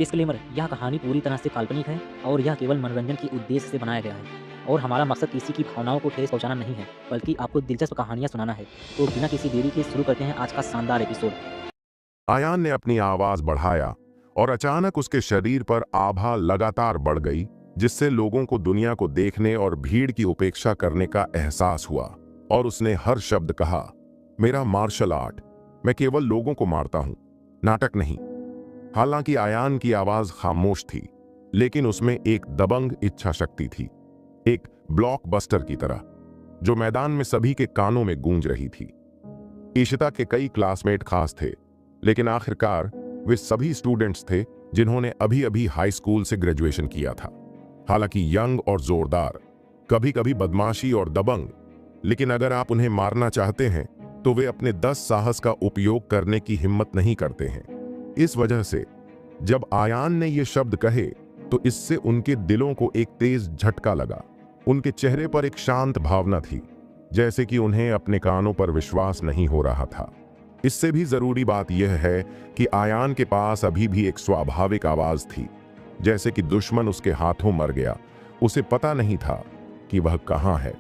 Disclaimer, यह कहानी पूरी तरह से काल्पनिक है और यह केवल मनोरंजन के उद्देश्य से बनाया गया है और हमारा मकसद किसी की भावनाओं को ठेस पहुंचाना नहीं है, बल्कि आपको दिलचस्प कहानियां सुनाना है। तो बिना किसी देरी के शुरू करते हैं आज का शानदार एपिसोड। आयान ने अपनी आवाज बढ़ाया और अचानक उसके शरीर पर आभा लगातार बढ़ गई, जिससे लोगों को दुनिया को देखने और भीड़ की उपेक्षा करने का एहसास हुआ। और उसने हर शब्द कहा, मेरा मार्शल आर्ट, मैं केवल लोगों को मारता हूं, नाटक नहीं। हालांकि आयान की आवाज खामोश थी, लेकिन उसमें एक दबंग इच्छा शक्ति थी, एक ब्लॉकबस्टर की तरह, जो मैदान में सभी के कानों में गूंज रही थी। ईशिता के कई क्लासमेट खास थे, लेकिन आखिरकार वे सभी स्टूडेंट्स थे जिन्होंने अभी अभी हाई स्कूल से ग्रेजुएशन किया था। हालांकि यंग और जोरदार, कभी कभी बदमाशी और दबंग, लेकिन अगर आप उन्हें मारना चाहते हैं तो वे अपने 10 साहस का उपयोग करने की हिम्मत नहीं करते हैं। इस वजह से जब आयान ने ये शब्द कहे तो इससे उनके दिलों को एक तेज झटका लगा। उनके चेहरे पर एक शांत भावना थी, जैसे कि उन्हें अपने कानों पर विश्वास नहीं हो रहा था। इससे भी जरूरी बात यह है कि आयान के पास अभी भी एक स्वाभाविक आवाज थी, जैसे कि दुश्मन उसके हाथों मर गया, उसे पता नहीं था कि वह कहां है।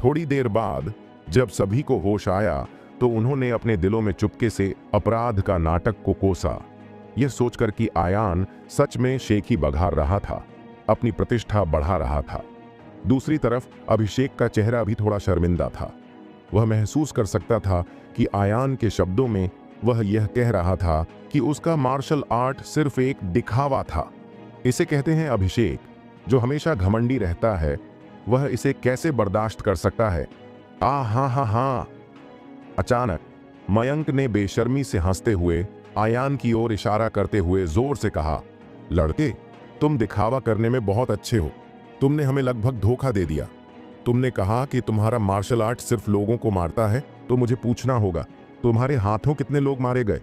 थोड़ी देर बाद जब सभी को होश आया तो उन्होंने अपने दिलों में चुपके से अपराध का नाटक को कोसा, यह सोचकर कि आयान सच में शेखी बघार रहा था, अपनी प्रतिष्ठा बढ़ा रहा था। दूसरी तरफ अभिषेक का चेहरा भी थोड़ा शर्मिंदा था। वह महसूस कर सकता था कि आयान के शब्दों में वह यह कह रहा था कि उसका मार्शल आर्ट सिर्फ एक दिखावा था। इसे कहते हैं अभिषेक, जो हमेशा घमंडी रहता है, वह इसे कैसे बर्दाश्त कर सकता है। हाँ। अचानक मयंक ने बेशर्मी से हंसते हुए आयान की ओर इशारा करते हुए जोर से कहा, लड़के, तुम दिखावा करने में बहुत अच्छे हो। तुमने हमें लगभग धोखा दे दिया। तुमने कहा कि तुम्हारा मार्शल आर्ट सिर्फ लोगों को मारता है, तो मुझे पूछना होगा, तुम्हारे हाथों कितने लोग मारे गए?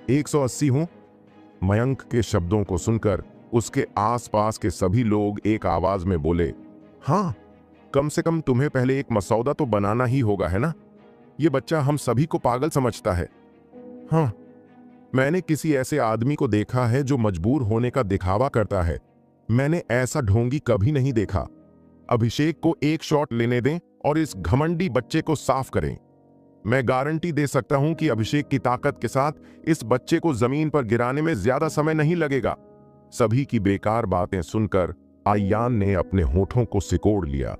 180 हूं? मयंक के शब्दों को सुनकर उसके आसपास के सभी लोग एक आवाज में बोले, हाँ, कम से कम तुम्हें पहले एक मसौदा तो बनाना ही होगा, है ना? ये बच्चा हम सभी को पागल समझता है। हाँ, मैंने किसी ऐसे आदमी को देखा है जो मजबूर होने का दिखावा करता है। मैंने ऐसा ढोंगी कभी नहीं देखा। अभिषेक को एक शॉट लेने दें और इस घमंडी बच्चे को साफ करें। मैं गारंटी दे सकता हूं कि अभिषेक की ताकत के साथ इस बच्चे को जमीन पर गिराने में ज्यादा समय नहीं लगेगा। सभी की बेकार बातें सुनकर आयान ने अपने होठों को सिकोड़ लिया,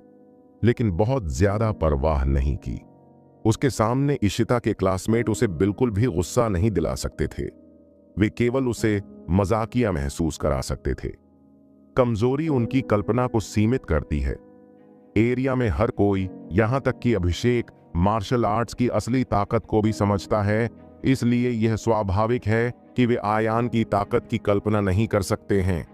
लेकिन बहुत ज्यादा परवाह नहीं की। उसके सामने इशिता के क्लासमेट उसे बिल्कुल भी गुस्सा नहीं दिला सकते थे। वे केवल उसे मजाकिया महसूस करा सकते थे। कमजोरी उनकी कल्पना को सीमित करती है। एरिया में हर कोई, यहां तक कि अभिषेक, मार्शल आर्ट्स की असली ताकत को भी समझता है, इसलिए यह स्वाभाविक है कि वे आयान की ताकत की कल्पना नहीं कर सकते हैं।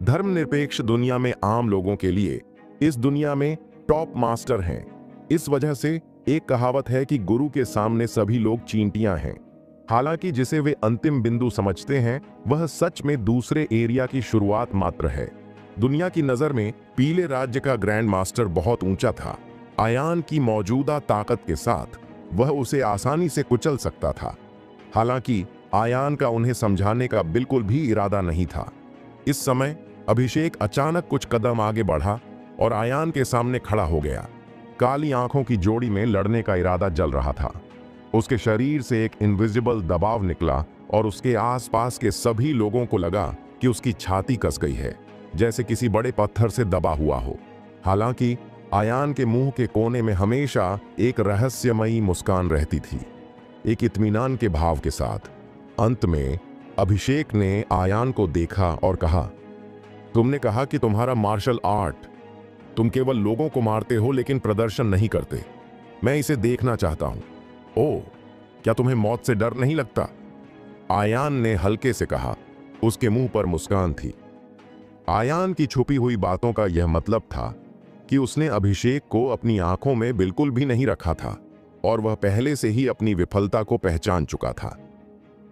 धर्मनिरपेक्ष दुनिया में आम लोगों के लिए इस दुनिया में टॉप मास्टर हैं। इस वजह से एक कहावत है कि गुरु के सामने सभी लोग चींटियां हैं। हालांकि जिसे वे अंतिम बिंदु समझते हैं, वह सच में दूसरे एरिया की शुरुआत मात्र है। दुनिया की नजर में पीले राज्य का ग्रैंड मास्टर बहुत ऊंचा था। आयान की मौजूदा ताकत के साथ वह उसे आसानी से कुचल सकता था। हालांकि आयान का उन्हें समझाने का बिल्कुल भी इरादा नहीं था। इस समय अभिषेक अचानक कुछ कदम आगे बढ़ा और आयान के सामने खड़ा हो गया। काली आंखों की जोड़ी में लड़ने का इरादा जल रहा था। उसके शरीर से एक इनविजिबल दबाव निकला और उसके आसपास के सभी लोगों को लगा कि उसकी छाती कस गई है, जैसे किसी बड़े पत्थर से दबा हुआ हो। हालांकि आयान के मुंह के कोने में हमेशा एक रहस्यमयी मुस्कान रहती थी, एक इत्मीनान के भाव के साथ। अंत में अभिषेक ने आयान को देखा और कहा, तुमने कहा कि तुम्हारा मार्शल आर्ट, तुम केवल लोगों को मारते हो लेकिन प्रदर्शन नहीं करते। मैं इसे देखना चाहता हूं। ओह, क्या तुम्हें मौत से डर नहीं लगता? आयान ने हल्के से कहा। उसके मुंह पर मुस्कान थी। आयान की छुपी हुई बातों का यह मतलब था कि उसने अभिषेक को अपनी आंखों में बिल्कुल भी नहीं रखा था और वह पहले से ही अपनी विफलता को पहचान चुका था।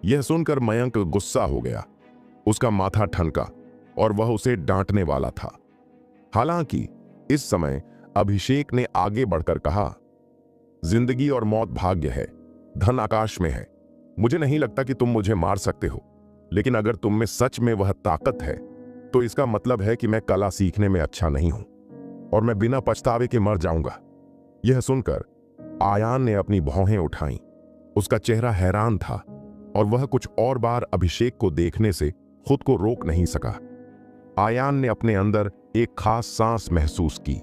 यह सुनकर मयंक गुस्सा हो गया। उसका माथा ठनका और वह उसे डांटने वाला था। हालांकि इस समय अभिषेक ने आगे बढ़कर कहा, जिंदगी और मौत भाग्य है, धन आकाश में है। मुझे नहीं लगता कि तुम मुझे मार सकते हो। लेकिन अगर तुम में सच में वह ताकत है तो इसका मतलब है कि मैं कला सीखने में अच्छा नहीं हूं और मैं बिना पछतावे के मर जाऊंगा। यह सुनकर आयान ने अपनी भौहें उठाईं। उसका चेहरा हैरान था और वह कुछ और बार अभिषेक को देखने से खुद को रोक नहीं सका। आयान ने अपने अंदर एक खास सांस महसूस की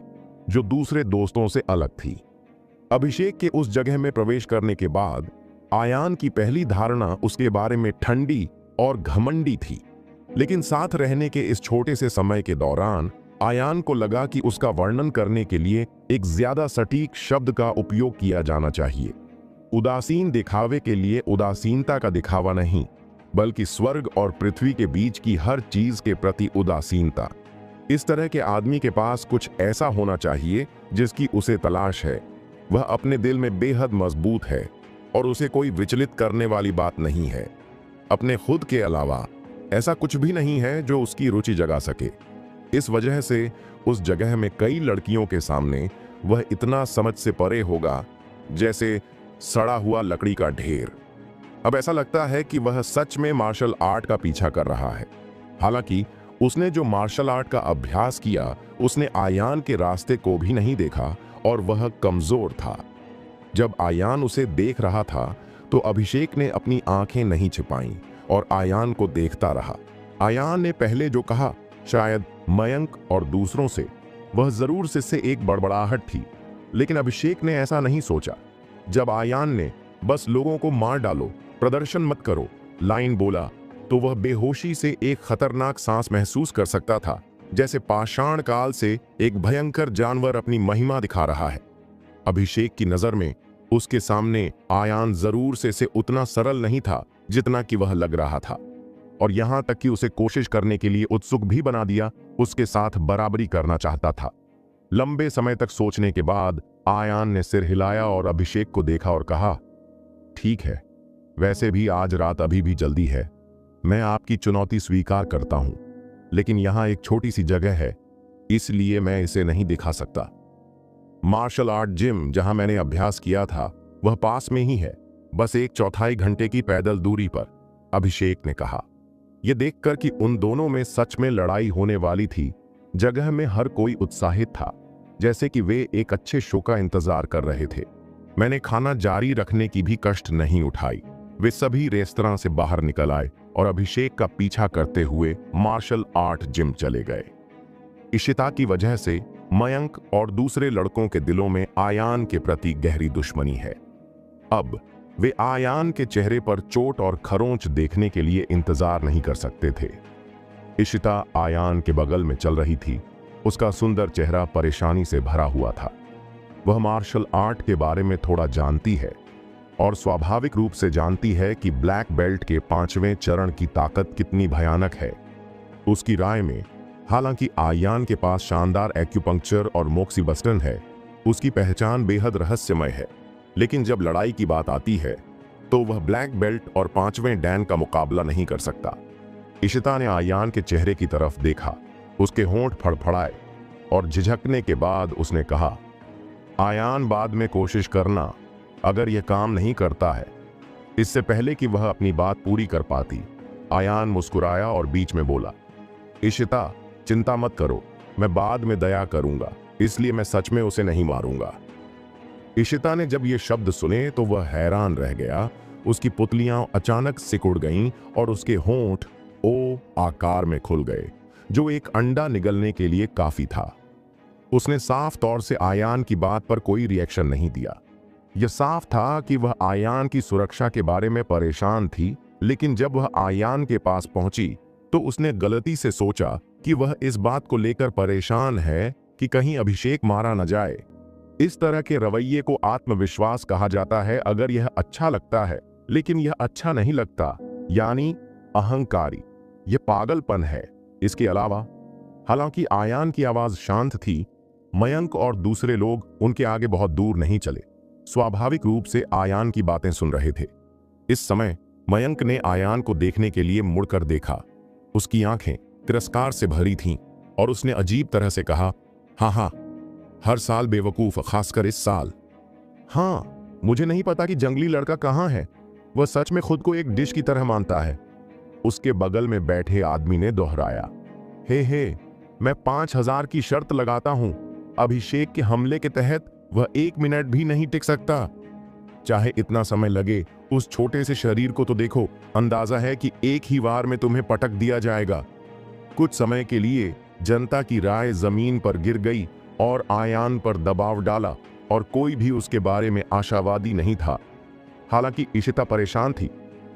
जो दूसरे दोस्तों से अलग थी। अभिषेक के उस जगह में प्रवेश करने के बाद आयान की पहली धारणा उसके बारे में ठंडी और घमंडी थी, लेकिन साथ रहने के इस छोटे से समय के दौरान आयान को लगा कि उसका वर्णन करने के लिए एक ज्यादा सटीक शब्द का उपयोग किया जाना चाहिए। उदासीन दिखावे के लिए उदासीनता का दिखावा नहीं, बल्कि स्वर्ग और पृथ्वी के बीच की हर चीज के प्रति उदासीनता। इस तरह के आदमी के पास कुछ ऐसा होना चाहिए जिसकी उसे तलाश है। वह अपने दिल में बेहद मजबूत है और उसे कोई विचलित करने वाली बात नहीं है। अपने खुद के अलावा ऐसा कुछ भी नहीं है जो उसकी रुचि जगा सके। इस वजह से उस जगह में कई लड़कियों के सामने वह इतना समझ से परे होगा जैसे सड़ा हुआ लकड़ी का ढेर। अब ऐसा लगता है कि वह सच में मार्शल आर्ट का पीछा कर रहा है। हालांकि उसने जो मार्शल आर्ट का अभ्यास किया उसने आयान के रास्ते को भी नहीं देखा और वह कमजोर था। जब आयान उसे देख रहा था तो अभिषेक ने अपनी आंखें नहीं छिपाईं और आयान को देखता रहा। आयान ने पहले जो कहा शायद मयंक और दूसरों से, वह जरूर से एक बड़बड़ाहट थी, लेकिन अभिषेक ने ऐसा नहीं सोचा। जब आयान ने बस लोगों को मार डालो, प्रदर्शन मत करो लाइन बोला तो वह बेहोशी से एक खतरनाक सांस महसूस कर सकता था, जैसे पाषाण काल से एक भयंकर जानवर अपनी महिमा दिखा रहा है। अभिषेक की नजर में उसके सामने आयान जरूर से उतना सरल नहीं था जितना कि वह लग रहा था, और यहां तक कि उसे कोशिश करने के लिए उत्सुक भी बना दिया। उसके साथ बराबरी करना चाहता था। लंबे समय तक सोचने के बाद आयान ने सिर हिलाया और अभिषेक को देखा और कहा, ठीक है, वैसे भी आज रात अभी भी जल्दी है। मैं आपकी चुनौती स्वीकार करता हूं, लेकिन यहां एक छोटी सी जगह है, इसलिए मैं इसे नहीं दिखा सकता। मार्शल आर्ट जिम जहां मैंने अभ्यास किया था वह पास में ही है, बस 1/4 घंटे की पैदल दूरी पर, अभिषेक ने कहा। यह देखकर कि उन दोनों में सच में लड़ाई होने वाली थी, जगह में हर कोई उत्साहित था, जैसे कि वे एक अच्छे शो का इंतजार कर रहे थे। मैंने खाना जारी रखने की भी कष्ट नहीं उठाई। वे सभी रेस्तरां से बाहर निकल आए और अभिषेक का पीछा करते हुए मार्शल आर्ट जिम चले गए। इशिता की वजह से मयंक और दूसरे लड़कों के दिलों में आयान के प्रति गहरी दुश्मनी है। अब वे आयान के चेहरे पर चोट और खरोंच देखने के लिए इंतजार नहीं कर सकते थे। इशिता आयान के बगल में चल रही थी। उसका सुंदर चेहरा परेशानी से भरा हुआ था। वह मार्शल आर्ट के बारे में थोड़ा जानती है और स्वाभाविक रूप से जानती है कि ब्लैक बेल्ट के 5वें चरण की ताकत कितनी भयानक है। उसकी राय में हालांकि आयान के पास शानदार एक्यूपंक्चर और मोक्सीबस्टन है, उसकी पहचान बेहद रहस्यमय है, लेकिन जब लड़ाई की बात आती है तो वह ब्लैक बेल्ट और 5वें डैन का मुकाबला नहीं कर सकता। इशिता ने आयान के चेहरे की तरफ देखा, उसके होंठ फड़फड़ाए और झिझकने के बाद उसने कहा, आयान बाद में कोशिश करना, अगर यह काम नहीं करता है। इससे पहले कि वह अपनी बात पूरी कर पाती, आयान मुस्कुराया और बीच में बोला, इशिता चिंता मत करो, मैं बाद में दया करूंगा, इसलिए मैं सच में उसे नहीं मारूंगा। इशिता ने जब ये शब्द सुने तो वह हैरान रह गया। उसकी पुतलियां अचानक सिकुड़ गईं और उसके होंठ ओ आकार में खुल गए, जो एक अंडा निगलने के लिए काफी था। उसने साफ तौर से आयान की बात पर कोई रिएक्शन नहीं दिया। यह साफ था कि वह आयान की सुरक्षा के बारे में परेशान थी, लेकिन जब वह आयान के पास पहुंची तो उसने गलती से सोचा कि वह इस बात को लेकर परेशान है कि कहीं अभिषेक मारा न जाए। इस तरह के रवैये को आत्मविश्वास कहा जाता है अगर यह अच्छा लगता है, लेकिन यह अच्छा नहीं लगता, यानी अहंकारी। यह पागलपन है। इसके अलावा हालांकि आयान की आवाज शांत थी, मयंक और दूसरे लोग उनके आगे बहुत दूर नहीं चले, स्वाभाविक रूप से आयान की बातें सुन रहे थे। इस समय मयंक ने आयान को देखने के लिए मुड़कर देखा। उसकी आंखें तिरस्कार से भरी थीं और उसने अजीब तरह से कहा, हाँ, हर साल बेवकूफ, खासकर इस साल। हाँ, मुझे नहीं पता कि जंगली लड़का कहाँ है। वह सच में खुद को एक डिश की तरह मानता है। उसके बगल में बैठे आदमी ने दोहराया, हे मैं 5,000 की शर्त लगाता हूं, अभिषेक के हमले के तहत वह 1 मिनट भी नहीं टिक सकता। चाहे इतना समय लगे, उस छोटे से शरीर को तो देखो, अंदाजा है कि एक ही वार में तुम्हें पटक दिया जाएगा। कुछ समय के लिए जनता की राय जमीन पर गिर गई और आयान पर दबाव डाला, और कोई भी उसके बारे में आशावादी नहीं था। हालांकि इशिता परेशान थी,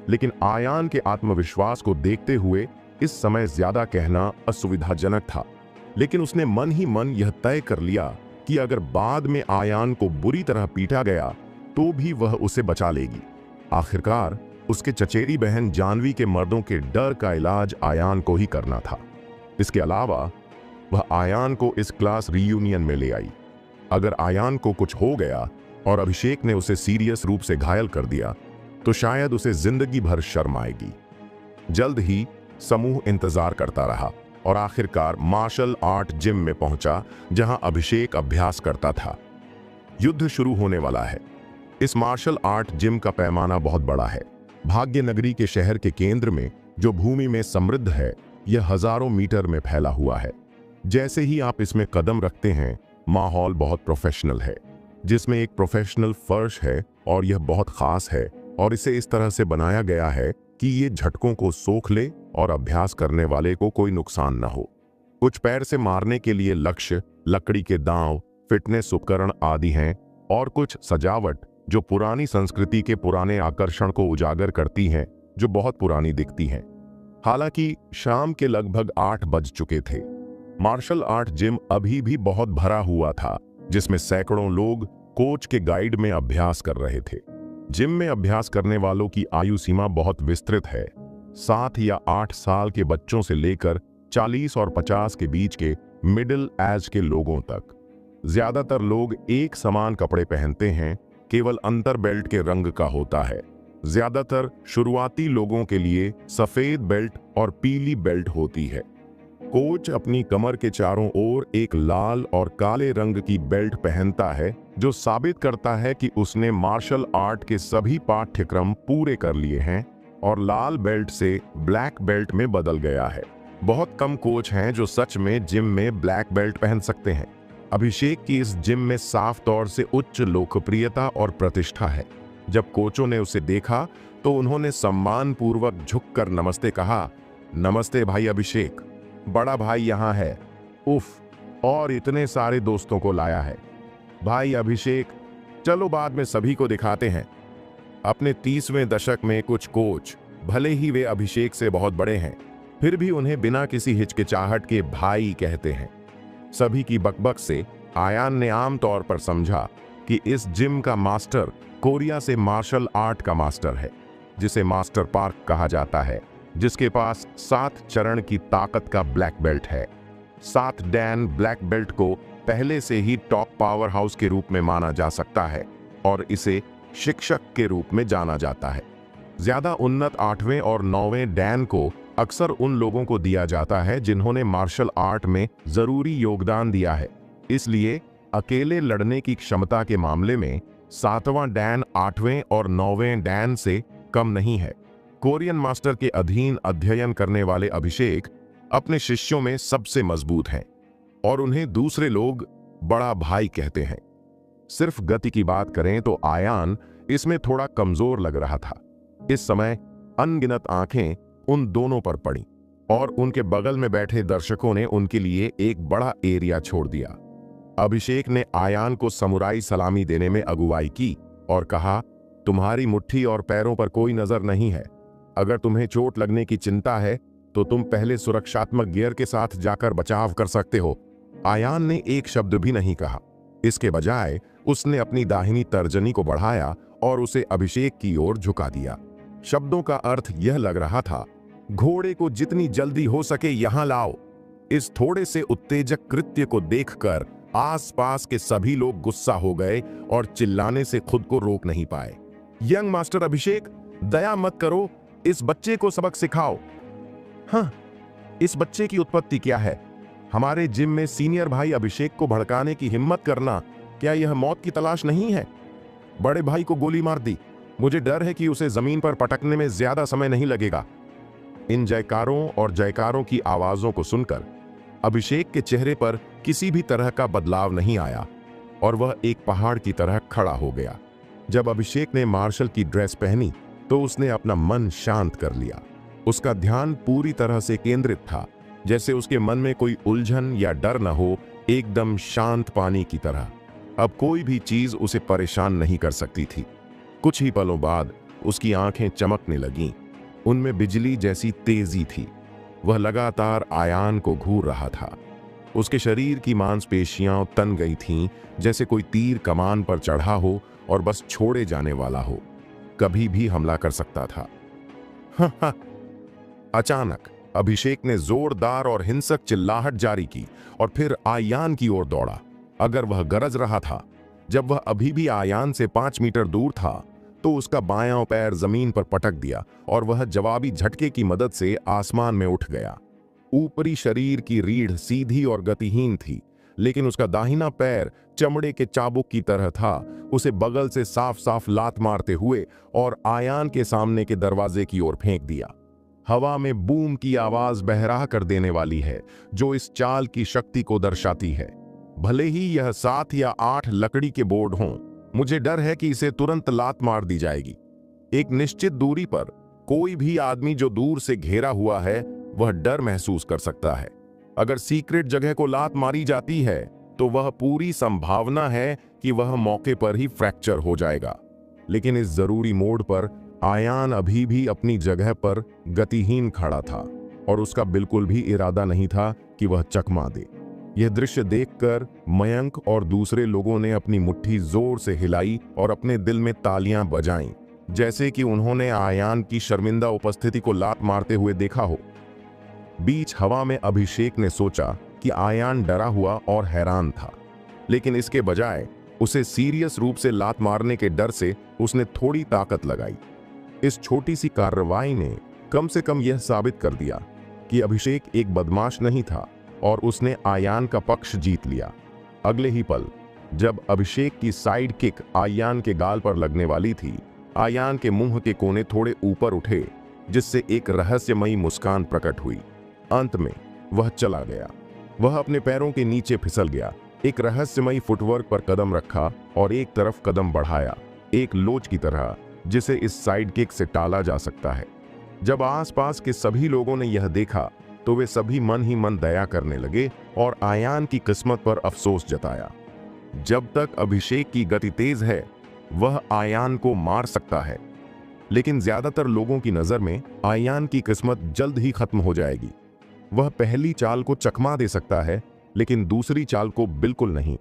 लेकिन आयान के आत्मविश्वास को देखते हुए इस समय ज्यादा कहना असुविधाजनक था। लेकिन उसने मन ही मन यह तय कर लिया कि अगर बाद में आयान को बुरी तरह पीटा गया तो भी वह उसे बचा लेगी। आखिरकार उसके चचेरी बहन जानवी के मर्दों के डर का इलाज आयान को ही करना था। इसके अलावा वह आयान को इस क्लास रियूनियन में ले आई। अगर आयान को कुछ हो गया और अभिषेक ने उसे सीरियस रूप से घायल कर दिया तो शायद उसे जिंदगी भर शर्म आएगी। जल्द ही समूह इंतजार करता रहा और आखिरकार मार्शल आर्ट जिम में पहुंचा, जहां अभिषेक अभ्यास करता था। युद्ध शुरू होने वाला है। इस मार्शल आर्ट जिम का पैमाना बहुत बड़ा है। भाग्य नगरी के शहर के केंद्र में, जो भूमि में समृद्ध है, यह हजारों मीटर में फैला हुआ है। जैसे ही आप इसमें कदम रखते हैं, माहौल बहुत प्रोफेशनल है, जिसमें एक प्रोफेशनल फर्श है और यह बहुत खास है और इसे इस तरह से बनाया गया है कि ये झटकों को सोख ले और अभ्यास करने वाले को कोई नुकसान न हो। कुछ पैर से मारने के लिए लक्ष्य, लकड़ी के दांव, फिटनेस उपकरण आदि हैं, और कुछ सजावट जो पुरानी संस्कृति के पुराने आकर्षण को उजागर करती हैं, जो बहुत पुरानी दिखती हैं। हालांकि शाम के लगभग 8 बज चुके थे। मार्शल आर्ट जिम अभी भी बहुत भरा हुआ था, जिसमें सैकड़ों लोग कोच के गाइड में अभ्यास कर रहे थे। जिम में अभ्यास करने वालों की आयु सीमा बहुत विस्तृत है, 7 या 8 साल के बच्चों से लेकर 40 और 50 के बीच के मिडिल एज के लोगों तक। ज्यादातर लोग एक समान कपड़े पहनते हैं, केवल अंतर बेल्ट के रंग का होता है। ज्यादातर शुरुआती लोगों के लिए सफेद बेल्ट और पीली बेल्ट होती है। कोच अपनी कमर के चारों ओर एक लाल और काले रंग की बेल्ट पहनता है, जो साबित करता है कि उसने मार्शल आर्ट के सभी पाठ्यक्रम पूरे कर लिए हैं और लाल बेल्ट से ब्लैक बेल्ट में बदल गया है। बहुत कम कोच हैं जो सच में जिम में ब्लैक बेल्ट पहन सकते हैं। अभिषेक की इस जिम में साफ तौर से उच्च लोकप्रियता और प्रतिष्ठा है। जब कोचों ने उसे देखा तो उन्होंने सम्मानपूर्वक झुककर नमस्ते कहा। नमस्ते भाई अभिषेक, बड़ा भाई यहाँ है। उफ, और इतने सारे दोस्तों को लाया है। भाई अभिषेक, चलो बाद में सभी को दिखाते हैं। अपने 30वें दशक में कुछ कोच, भले ही वे अभिषेक से बहुत बड़े हैं, फिर भी उन्हें बिना किसी हिचकिचाहट के भाई कहते हैं। सभी की बकबक से आयान ने आम तौर पर समझा कि इस जिम का मास्टर कोरिया से मार्शल आर्ट का मास्टर है, जिसे मास्टर पार्क कहा जाता है, जिसके पास 7 चरण की ताकत का ब्लैक बेल्ट है। 7 डैन ब्लैक बेल्ट को पहले से ही टॉप पावर हाउस के रूप में माना जा सकता है और इसे शिक्षक के रूप में जाना जाता है। ज्यादा उन्नत 8वें और 9वें डैन को अक्सर उन लोगों को दिया जाता है जिन्होंने मार्शल आर्ट में जरूरी योगदान दिया है। इसलिए अकेले लड़ने की क्षमता के मामले में 7वां डैन 8वें और 9वें डैन से कम नहीं है। कोरियन मास्टर के अधीन अध्ययन करने वाले अभिषेक अपने शिष्यों में सबसे मजबूत हैं और उन्हें दूसरे लोग बड़ा भाई कहते हैं। सिर्फ गति की बात करें तो आयान इसमें थोड़ा कमजोर लग रहा था। इस समय अनगिनत आंखें उन दोनों पर पड़ी और उनके बगल में बैठे दर्शकों ने उनके लिए एक बड़ा एरिया छोड़ दिया। अभिषेक ने आयान को समुराई सलामी देने में अगुवाई की और कहा, तुम्हारी मुट्ठी और पैरों पर कोई नजर नहीं है। अगर तुम्हें चोट लगने की चिंता है तो तुम पहले सुरक्षात्मक गियर के साथ जाकर बचाव कर सकते हो। आयान ने एक शब्द भी नहीं कहा। इसके बजाय उसने अपनी दाहिनी तर्जनी को बढ़ाया और उसे अभिषेक की ओर झुका दिया। शब्दों का अर्थ यह लग रहा था, घोड़े को जितनी जल्दी हो सके यहां लाओ। इस थोड़े से उत्तेजक कृत्य को देखकर आसपास के सभी लोग गुस्सा हो गए और चिल्लाने से खुद को रोक नहीं पाए। यंग मास्टर अभिषेक, दया मत करो, इस बच्चे को सबक सिखाओ। हाँ, इस बच्चे की उत्पत्ति क्या है? हमारे जिम में सीनियर भाई अभिषेक को भड़काने की हिम्मत करना, क्या यह मौत की तलाश नहीं है? बड़े भाई को गोली मार दी। मुझे डर है कि उसे जमीन पर पटकने में ज्यादा समय नहीं लगेगा। इन जयकारों और जयकारों की आवाजों को सुनकर अभिषेक के चेहरे पर किसी भी तरह का बदलाव नहीं आया और वह एक पहाड़ की तरह खड़ा हो गया। जब अभिषेक ने मार्शल की ड्रेस पहनी तो उसने अपना मन शांत कर लिया। उसका ध्यान पूरी तरह से केंद्रित था, जैसे उसके मन में कोई उलझन या डर न हो, एकदम शांत पानी की तरह। अब कोई भी चीज उसे परेशान नहीं कर सकती थी। कुछ ही पलों बाद उसकी आंखें चमकने लगीं। उनमें बिजली जैसी तेजी थी। वह लगातार आयान को घूर रहा था। उसके शरीर की मांसपेशियां तन गई थीं, जैसे कोई तीर कमान पर चढ़ा हो और बस छोड़े जाने वाला हो, कभी भी हमला कर सकता था। अचानक अभिषेक ने जोरदार और हिंसक चिल्लाहट जारी की और फिर आयान की ओर दौड़ा। अगर वह गरज रहा था, जब वह अभी भी आयान से 5 मीटर दूर था, तो उसका बायां पैर जमीन पर पटक दिया और वह जवाबी झटके की मदद से आसमान में उठ गया। ऊपरी शरीर की रीढ़ सीधी और गतिहीन थी, लेकिन उसका दाहिना पैर चमड़े के चाबुक की तरह था। उसे बगल से साफ साफ लात मारते हुए और आयान के सामने के दरवाजे की ओर फेंक दिया। हवा में बूम की आवाज बहरा कर देने वाली है, जो इस चाल की शक्ति को दर्शाती है। भले ही यह 7 या 8 लकड़ी के बोर्ड हों, मुझे डर है कि इसे तुरंत लात मार दी जाएगी। एक निश्चित दूरी पर कोई भी आदमी जो दूर से घेरा हुआ है, वह डर महसूस कर सकता है। अगर सीक्रेट जगह को लात मारी जाती है, तो वह पूरी संभावना है कि वह मौके पर ही फ्रैक्चर हो जाएगा। लेकिन इस जरूरी मोड़ पर आयान अभी भी अपनी जगह पर गतिहीन खड़ा था और उसका बिल्कुल भी इरादा नहीं था कि वह चकमा दे। यह दृश्य देखकर मयंक और दूसरे लोगों ने अपनी मुट्ठी जोर से हिलाई और अपने दिल में तालियां बजाईं, जैसे कि उन्होंने आयान की शर्मिंदा उपस्थिति को लात मारते हुए देखा हो। बीच हवा में अभिषेक ने सोचा कि आयान डरा हुआ और हैरान था, लेकिन इसके बजाय उसे सीरियस रूप से लात मारने के डर से उसने थोड़ी ताकत लगाई। इस छोटी सी कार्रवाई ने कम से कम यह साबित कर दिया कि अभिषेक एक बदमाश नहीं था और उसने आयान का पक्ष जीत लिया। अगले ही पल जब अभिषेक की साइड किक आयान के गाल पर लगने वाली थी, आयान के मुंह के कोने थोड़े ऊपर उठे, जिससे एक रहस्यमयी मुस्कान प्रकट हुई। अंत में वह चला गया। वह अपने पैरों के नीचे फिसल गया, एक रहस्यमयी फुटवर्क पर कदम रखा और एक तरफ कदम बढ़ाया, एक लोच की तरह जिसे इस साइड किक से टाला जा सकता है। जब आसपास के सभी लोगों ने यह देखा, तो वे सभी मन ही मन दया करने लगे और आयान की किस्मत पर अफसोस जताया। जब तक अभिषेक की गति तेज है, वह आयान को मार सकता है, लेकिन ज्यादातर लोगों की नजर में आयान की किस्मत जल्द ही खत्म हो जाएगी। वह पहली चाल को चकमा दे सकता है, लेकिन दूसरी चाल को बिल्कुल नहीं।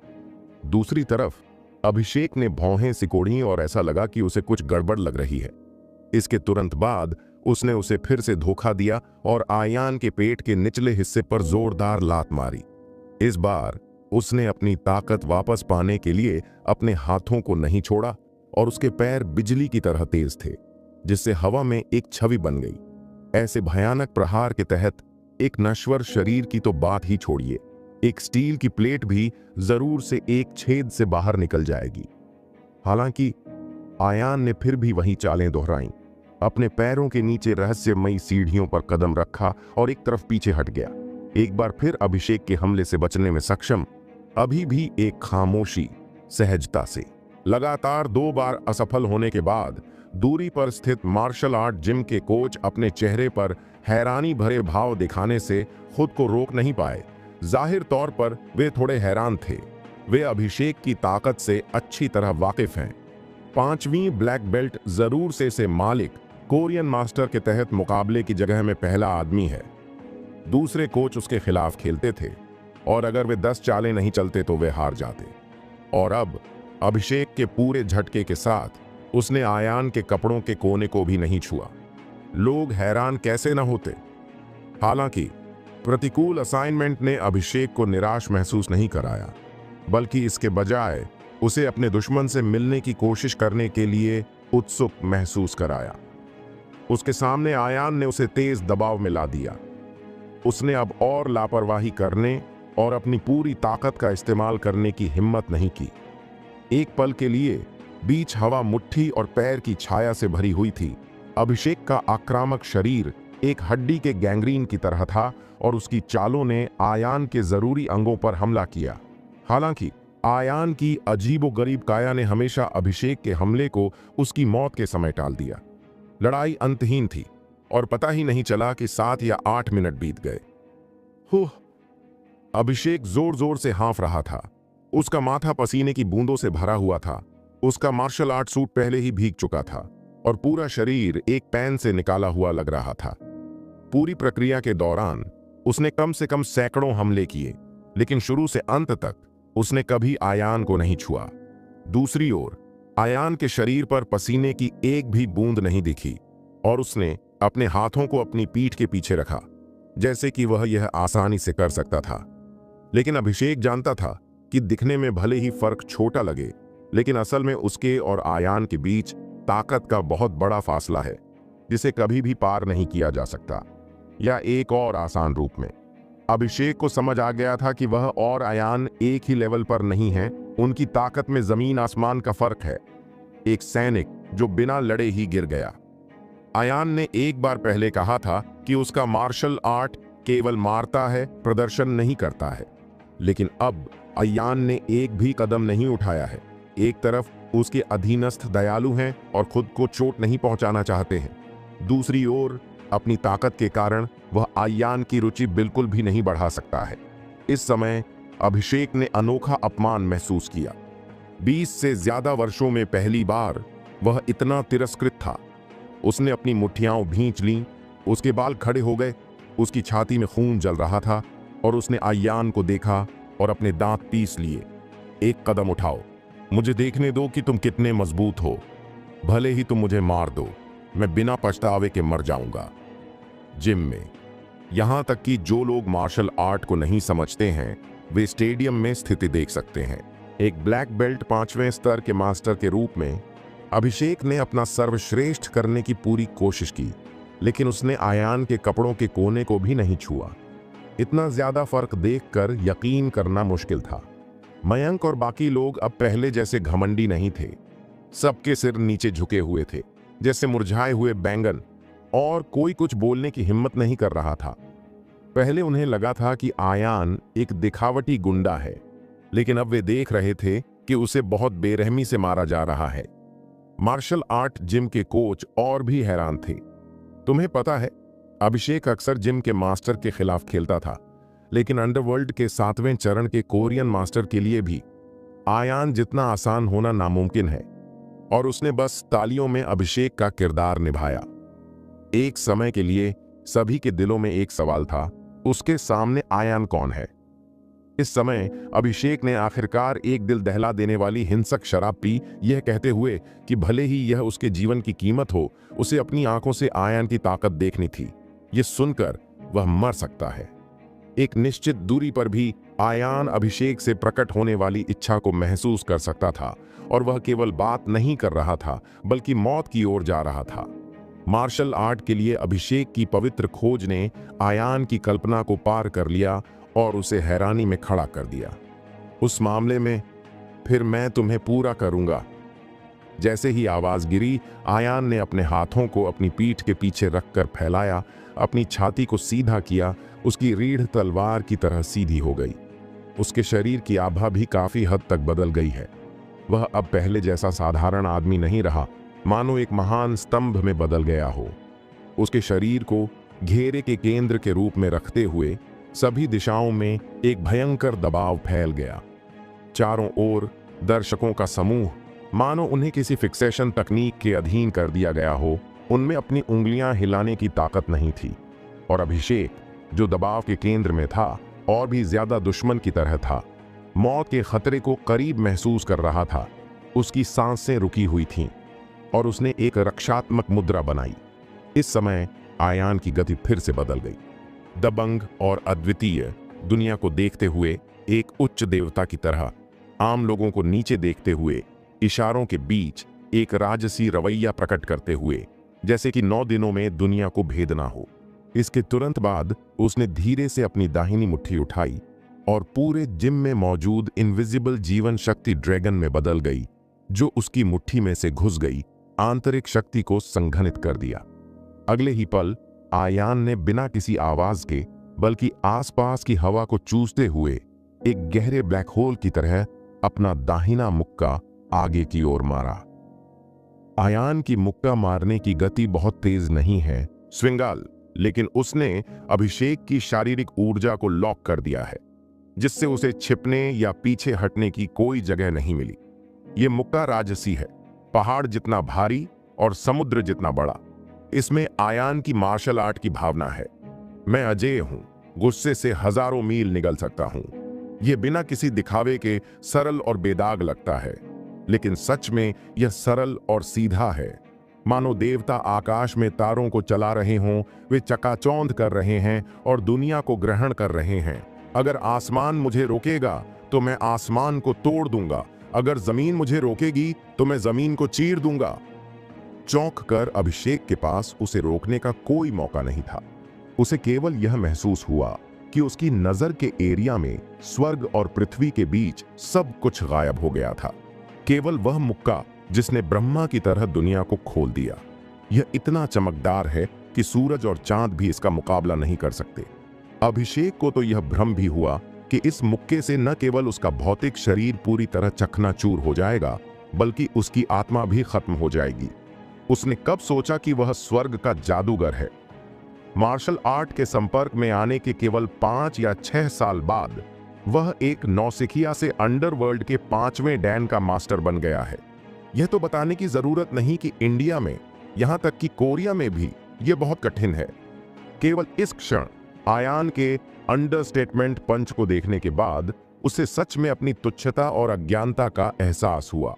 दूसरी तरफ अभिषेक ने भौहें सिकोड़ी और ऐसा लगा कि उसे कुछ गड़बड़ लग रही है। इसके तुरंत बाद उसने उसे फिर से धोखा दिया और आयान के पेट के निचले हिस्से पर जोरदार लात मारी। इस बार उसने अपनी ताकत वापस पाने के लिए अपने हाथों को नहीं छोड़ा और उसके पैर बिजली की तरह तेज थे, जिससे हवा में एक छवि बन गई। ऐसे भयानक प्रहार के तहत एक नश्वर शरीर की तो बात ही छोड़िए, एक स्टील की प्लेट भी जरूर से एक छेद से बाहर निकल जाएगी। हालांकि आयान ने फिर भी वही चालें दोहराईं, अपने पैरों के नीचे रहस्यमयी सीढ़ियों पर कदम रखा और एक तरफ पीछे हट गया। एक बार फिर अभिषेक के हमले से बचने में सक्षम, अभी भी एक खामोशी, सहजता से। लगातार 2 बार असफल होने के बाद दूरी पर स्थित मार्शल आर्ट जिम के कोच अपने चेहरे पर हैरानी भरे भाव दिखाने से खुद को रोक नहीं पाए। जाहिर तौर पर वे थोड़े हैरान थे। वे अभिषेक की ताकत से अच्छी तरह वाकिफ हैं। 5वीं ब्लैक बेल्ट जरूर से मालिक कोरियन मास्टर के तहत मुकाबले की जगह में पहला आदमी है। दूसरे कोच उसके खिलाफ खेलते थे और अगर वे 10 चालें नहीं चलते तो वे हार जाते। और अब अभिषेक के पूरे झटके के साथ उसने आयान के कपड़ों के कोने को भी नहीं छुआ। लोग हैरान कैसे न होते। हालांकि प्रतिकूल असाइनमेंट ने अभिषेक को निराश महसूस नहीं कराया, बल्कि इसके बजाय उसे अपने दुश्मन से मिलने की कोशिश करने के लिए उत्सुक महसूस कराया। उसके सामने आयान ने उसे तेज दबाव में ला दिया। उसने अब और लापरवाही करने और अपनी पूरी ताकत का इस्तेमाल करने की हिम्मत नहीं की। एक पल के लिए बीच हवा मुट्ठी और पैर की छाया से भरी हुई थी। अभिषेक का आक्रामक शरीर एक हड्डी के गैंग्रीन की तरह था और उसकी चालों ने आयान के जरूरी अंगों पर हमला किया। हालांकि आयान की अजीबोगरीब काया ने हमेशा अभिषेक के हमले को उसकी मौत के समय टाल दिया। लड़ाई अंतहीन थी और पता ही नहीं चला कि 7 या 8 मिनट बीत गए। अभिषेक जोर जोर से हाँफ रहा था। उसका माथा पसीने की बूंदों से भरा हुआ था। उसका मार्शल आर्ट सूट पहले ही भीग चुका था और पूरा शरीर एक पैन से निकाला हुआ लग रहा था। पूरी प्रक्रिया के दौरान उसने कम से कम सैकड़ों हमले किए, लेकिन शुरू से अंत तक उसने कभी आयान को नहीं छुआ। दूसरी ओर आयान के शरीर पर पसीने की एक भी बूंद नहीं दिखी और उसने अपने हाथों को अपनी पीठ के पीछे रखा, जैसे कि वह यह आसानी से कर सकता था। लेकिन अभिषेक जानता था कि दिखने में भले ही फर्क छोटा लगे, लेकिन असल में उसके और आयान के बीच ताकत का बहुत बड़ा फासला है, जिसे कभी भी पार नहीं किया जा सकता। या एक और आसान रूप में, अभिषेक को समझ आ गया था कि वह और आयान एक ही लेवल पर नहीं हैं। उनकी ताकत में जमीन आसमान का फर्क है। एक सैनिक जो बिना लड़े ही गिर गया। आयान ने एक बार पहले कहा था कि उसका मार्शल आर्ट केवल मारता है, प्रदर्शन नहीं करता है। लेकिन अब आयान ने एक भी कदम नहीं उठाया है। एक तरफ उसके अधीनस्थ दयालु हैं और खुद को चोट नहीं पहुंचाना चाहते हैं। दूसरी ओर अपनी ताकत के कारण वह आयान की रुचि बिल्कुल भी नहीं बढ़ा सकता है। इस समय अभिषेक ने अनोखा अपमान महसूस किया। 20 से ज्यादा वर्षों में पहली बार वह इतना तिरस्कृत था। उसने अपनी मुट्ठियां भींच लीं, उसके बाल खड़े हो गए, उसकी छाती में खून जल रहा था और उसने आयान को देखा और अपने दांत पीस लिए। एक कदम उठाओ, मुझे देखने दो कि तुम कितने मजबूत हो। भले ही तुम मुझे मार दो, मैं बिना पछतावे के मर जाऊंगा। जिम में, यहां तक कि जो लोग मार्शल आर्ट को नहीं समझते हैं, वे स्टेडियम में स्थिति देख सकते हैं। एक ब्लैक बेल्ट 5वें स्तर के मास्टर के रूप में अभिषेक ने अपना सर्वश्रेष्ठ करने की पूरी कोशिश की, लेकिन उसने आयान के कपड़ों के कोने को भी नहीं छुआ। इतना ज्यादा फर्क देखकर यकीन करना मुश्किल था। मयंक और बाकी लोग अब पहले जैसे घमंडी नहीं थे। सबके सिर नीचे झुके हुए थे, जैसे मुरझाए हुए बैंगन, और कोई कुछ बोलने की हिम्मत नहीं कर रहा था। पहले उन्हें लगा था कि आयान एक दिखावटी गुंडा है, लेकिन अब वे देख रहे थे कि उसे बहुत बेरहमी से मारा जा रहा है। मार्शल आर्ट जिम के कोच और भी हैरान थे। तुम्हें पता है, अभिषेक अक्सर जिम के मास्टर के खिलाफ खेलता था, लेकिन अंडरवर्ल्ड के 7वें चरण के कोरियन मास्टर के लिए भी आयान जितना आसान होना नामुमकिन है। और उसने बस तालियों में अभिषेक का किरदार निभाया। एक समय के लिए सभी के दिलों में एक सवाल था, उसके सामने आयान कौन है? इस समय अभिषेक ने आखिरकार एक दिल दहला देने वाली हिंसक शराब पी, यह कहते हुए कि भले ही यह उसके जीवन की कीमत हो, उसे अपनी आंखों से आयान की ताकत देखनी थी। यह सुनकर वह मर सकता है। एक निश्चित दूरी पर भी आयान अभिषेक से प्रकट होने वाली इच्छा को महसूस कर सकता था, और वह केवल बात नहीं कर रहा था, बल्कि मौत की ओर जा रहा था। मार्शल आर्ट के लिए अभिषेक की पवित्र खोज ने आयान की कल्पना को पार कर लिया और उसे हैरानी में खड़ा कर दिया। उस मामले में, फिर मैं तुम्हें पूरा करूंगा। जैसे ही आवाज गिरी, आयान ने अपने हाथों को अपनी पीठ के पीछे रखकर फैलाया, अपनी छाती को सीधा किया। उसकी रीढ़ तलवार की तरह सीधी हो गई। उसके शरीर की आभा भी काफी हद तक बदल गई है। वह अब पहले जैसा साधारण आदमी नहीं रहा, मानो एक महान स्तंभ में बदल गया हो। उसके शरीर को घेरे के केंद्र के रूप में रखते हुए सभी दिशाओं में एक भयंकर दबाव फैल गया। चारों ओर दर्शकों का समूह, मानो उन्हें किसी फिक्सेशन तकनीक के अधीन कर दिया गया हो। उनमें अपनी उंगलियां हिलाने की ताकत नहीं थी, और अभिषेक, जो दबाव के केंद्र में था, और भी ज्यादा दुश्मन की तरह था। मौत के खतरे को करीब महसूस कर रहा था। उसकी सांसें रुकी हुई थीं, और उसने एक रक्षात्मक मुद्रा बनाई। इस समय आयान की गति फिर से बदल गई। दबंग और अद्वितीय, दुनिया को देखते हुए एक उच्च देवता की तरह, आम लोगों को नीचे देखते हुए, इशारों के बीच एक राजसी रवैया प्रकट करते हुए, जैसे कि 9 दिनों में दुनिया को भेदना हो। इसके तुरंत बाद उसने धीरे से अपनी दाहिनी मुट्ठी उठाई और पूरे जिम में मौजूद इनविजिबल जीवन शक्ति ड्रैगन में बदल गई, जो उसकी मुट्ठी में से घुस गई, आंतरिक शक्ति को संघनित कर दिया। अगले ही पल आयान ने बिना किसी आवाज के बल्कि आसपास की हवा को चूसते हुए एक गहरे ब्लैक होल की तरह अपना दाहिना मुक्का आगे की ओर मारा। आयान की मुक्का मारने की गति बहुत तेज नहीं है स्विंगाल, लेकिन उसने अभिषेक की शारीरिक ऊर्जा को लॉक कर दिया है, जिससे उसे छिपने या पीछे हटने की कोई जगह नहीं मिली। यह मुक्का राजसी है, पहाड़ जितना भारी और समुद्र जितना बड़ा। इसमें आयान की मार्शल आर्ट की भावना है। मैं अजेय हूं, गुस्से से हजारों मील निगल सकता हूं। यह बिना किसी दिखावे के सरल और बेदाग लगता है, लेकिन सच में यह सरल और सीधा है। मानो देवता आकाश में तारों को चला रहे हों, वे चकाचौंध कर रहे हैं और दुनिया को ग्रहण कर रहे हैं। अगर आसमान मुझे रोकेगा तो मैं आसमान को तोड़ दूंगा, अगर जमीन मुझे रोकेगी तो मैं जमीन को चीर दूंगा। चौंक कर अभिषेक के पास उसे रोकने का कोई मौका नहीं था। उसे केवल यह महसूस हुआ कि उसकी नजर के एरिया में स्वर्ग और पृथ्वी के बीच सब कुछ गायब हो गया था। केवल वह मुक्का जिसने ब्रह्मा की तरह दुनिया को खोल दिया। यह इतना चमकदार है कि सूरज और चांद भी इसका मुकाबला नहीं कर सकते। अभिषेक को तो यह भ्रम भी हुआ कि इस मुक्के से न केवल उसका भौतिक शरीर पूरी तरह चकनाचूर हो जाएगा, बल्कि उसकी आत्मा भी खत्म हो जाएगी। उसने कब सोचा कि वह स्वर्ग का जादूगर है। मार्शल आर्ट के संपर्क में आने के केवल 5 या 6 साल बाद वह एक नौसिखिया से अंडरवर्ल्ड के 5वें डैन का मास्टर बन गया है। यह तो बताने की जरूरत नहीं कि इंडिया में, यहां तक कि कोरिया में भी यह बहुत कठिन है। केवल इस क्षण आयान के अंडरस्टेटमेंट पंच को देखने के बाद उसे सच में अपनी तुच्छता और अज्ञानता का एहसास हुआ।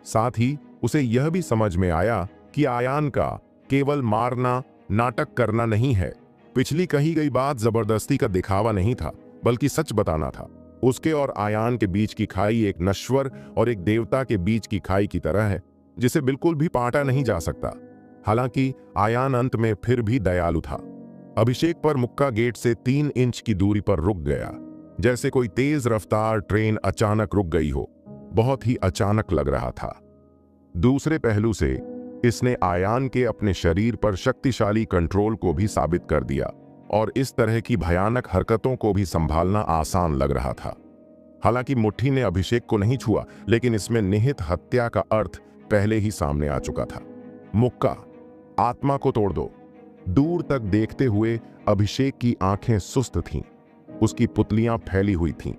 साथ ही उसे यह भी समझ में आया कि आयान का केवल मारना, नाटक करना नहीं है। पिछली कही गई बात जबरदस्ती का दिखावा नहीं था, बल्कि सच बताना था। उसके और आयान के बीच की खाई एक नश्वर और एक देवता के बीच की खाई की तरह है, जिसे बिल्कुल भी पाटा नहीं जा सकता। हालांकि आयान अंत में फिर भी दयालु था। अभिषेक पर मुक्का गेट से 3 इंच की दूरी पर रुक गया, जैसे कोई तेज रफ्तार ट्रेन अचानक रुक गई हो। बहुत ही अचानक लग रहा था। दूसरे पहलू से इसने आयान के अपने शरीर पर शक्तिशाली कंट्रोल को भी साबित कर दिया और इस तरह की भयानक हरकतों को भी संभालना आसान लग रहा था। हालांकि मुट्ठी ने अभिषेक को नहीं छुआ, लेकिन इसमें निहित हत्या का अर्थ पहले ही सामने आ चुका था। मुक्का, आत्मा को तोड़ दो। दूर तक देखते हुए अभिषेक की आंखें सुस्त थीं, उसकी पुतलियां फैली हुई थीं।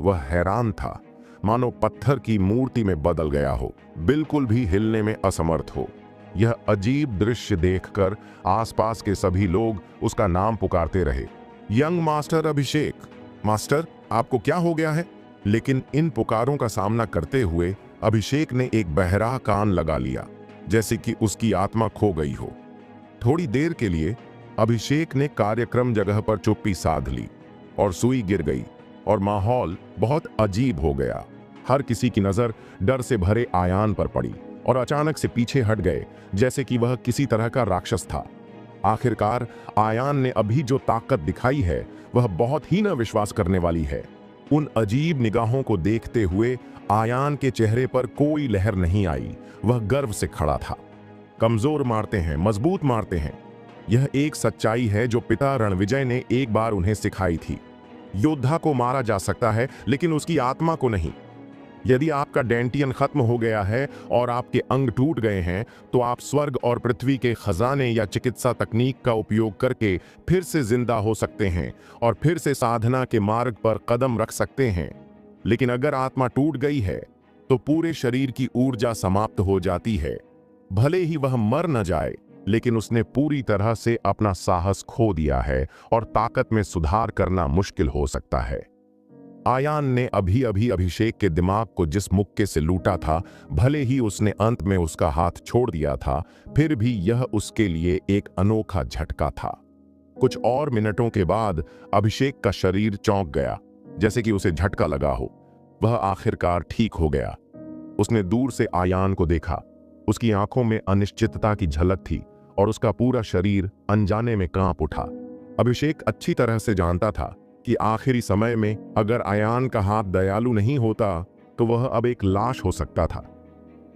वह हैरान था, मानो पत्थर की मूर्ति में बदल गया हो, बिल्कुल भी हिलने में असमर्थ हो। यह अजीब दृश्य देखकर आसपास के सभी लोग उसका नाम पुकारते रहे, यंग मास्टर अभिषेक, मास्टर आपको क्या हो गया है? लेकिन इन पुकारों का सामना करते हुए अभिषेक ने एक बहरा कान लगा लिया, जैसे कि उसकी आत्मा खो गई हो। थोड़ी देर के लिए अभिषेक ने कार्यक्रम जगह पर चुप्पी साध ली और सुई गिर गई और माहौल बहुत अजीब हो गया। हर किसी की नजर डर से भरे आयान पर पड़ी और अचानक से पीछे हट गए, जैसे कि वह किसी तरह का राक्षस था। आखिरकार आयान ने अभी जो ताकत दिखाई है वह बहुत ही न विश्वास करने वाली है। उन अजीब निगाहों को देखते हुए आयान के चेहरे पर कोई लहर नहीं आई। वह गर्व से खड़ा था। कमजोर मारते हैं, मजबूत मारते हैं। यह एक सच्चाई है जो पिता रणविजय ने एक बार उन्हें सिखाई थी। योद्धा को मारा जा सकता है, लेकिन उसकी आत्मा को नहीं। यदि आपका डेंटियन खत्म हो गया है और आपके अंग टूट गए हैं, तो आप स्वर्ग और पृथ्वी के खजाने या चिकित्सा तकनीक का उपयोग करके फिर से जिंदा हो सकते हैं और फिर से साधना के मार्ग पर कदम रख सकते हैं। लेकिन अगर आत्मा टूट गई है तो पूरे शरीर की ऊर्जा समाप्त हो जाती है। भले ही वह मर न जाए, लेकिन उसने पूरी तरह से अपना साहस खो दिया है और ताकत में सुधार करना मुश्किल हो सकता है। आयान ने अभी अभी अभिषेक के दिमाग को जिस मुक्के से लूटा था, भले ही उसने अंत में उसका हाथ छोड़ दिया था, फिर भी यह उसके लिए एक अनोखा झटका था। कुछ और मिनटों के बाद अभिषेक का शरीर चौंक गया, जैसे कि उसे झटका लगा हो। वह आखिरकार ठीक हो गया। उसने दूर से आयान को देखा। उसकी आंखों में अनिश्चितता की झलक थी और उसका पूरा शरीर अनजाने में कांप उठा। अभिषेक अच्छी तरह से जानता था कि आखिरी समय में अगर आयान का हाथ दयालु नहीं होता तो वह अब एक लाश हो सकता था।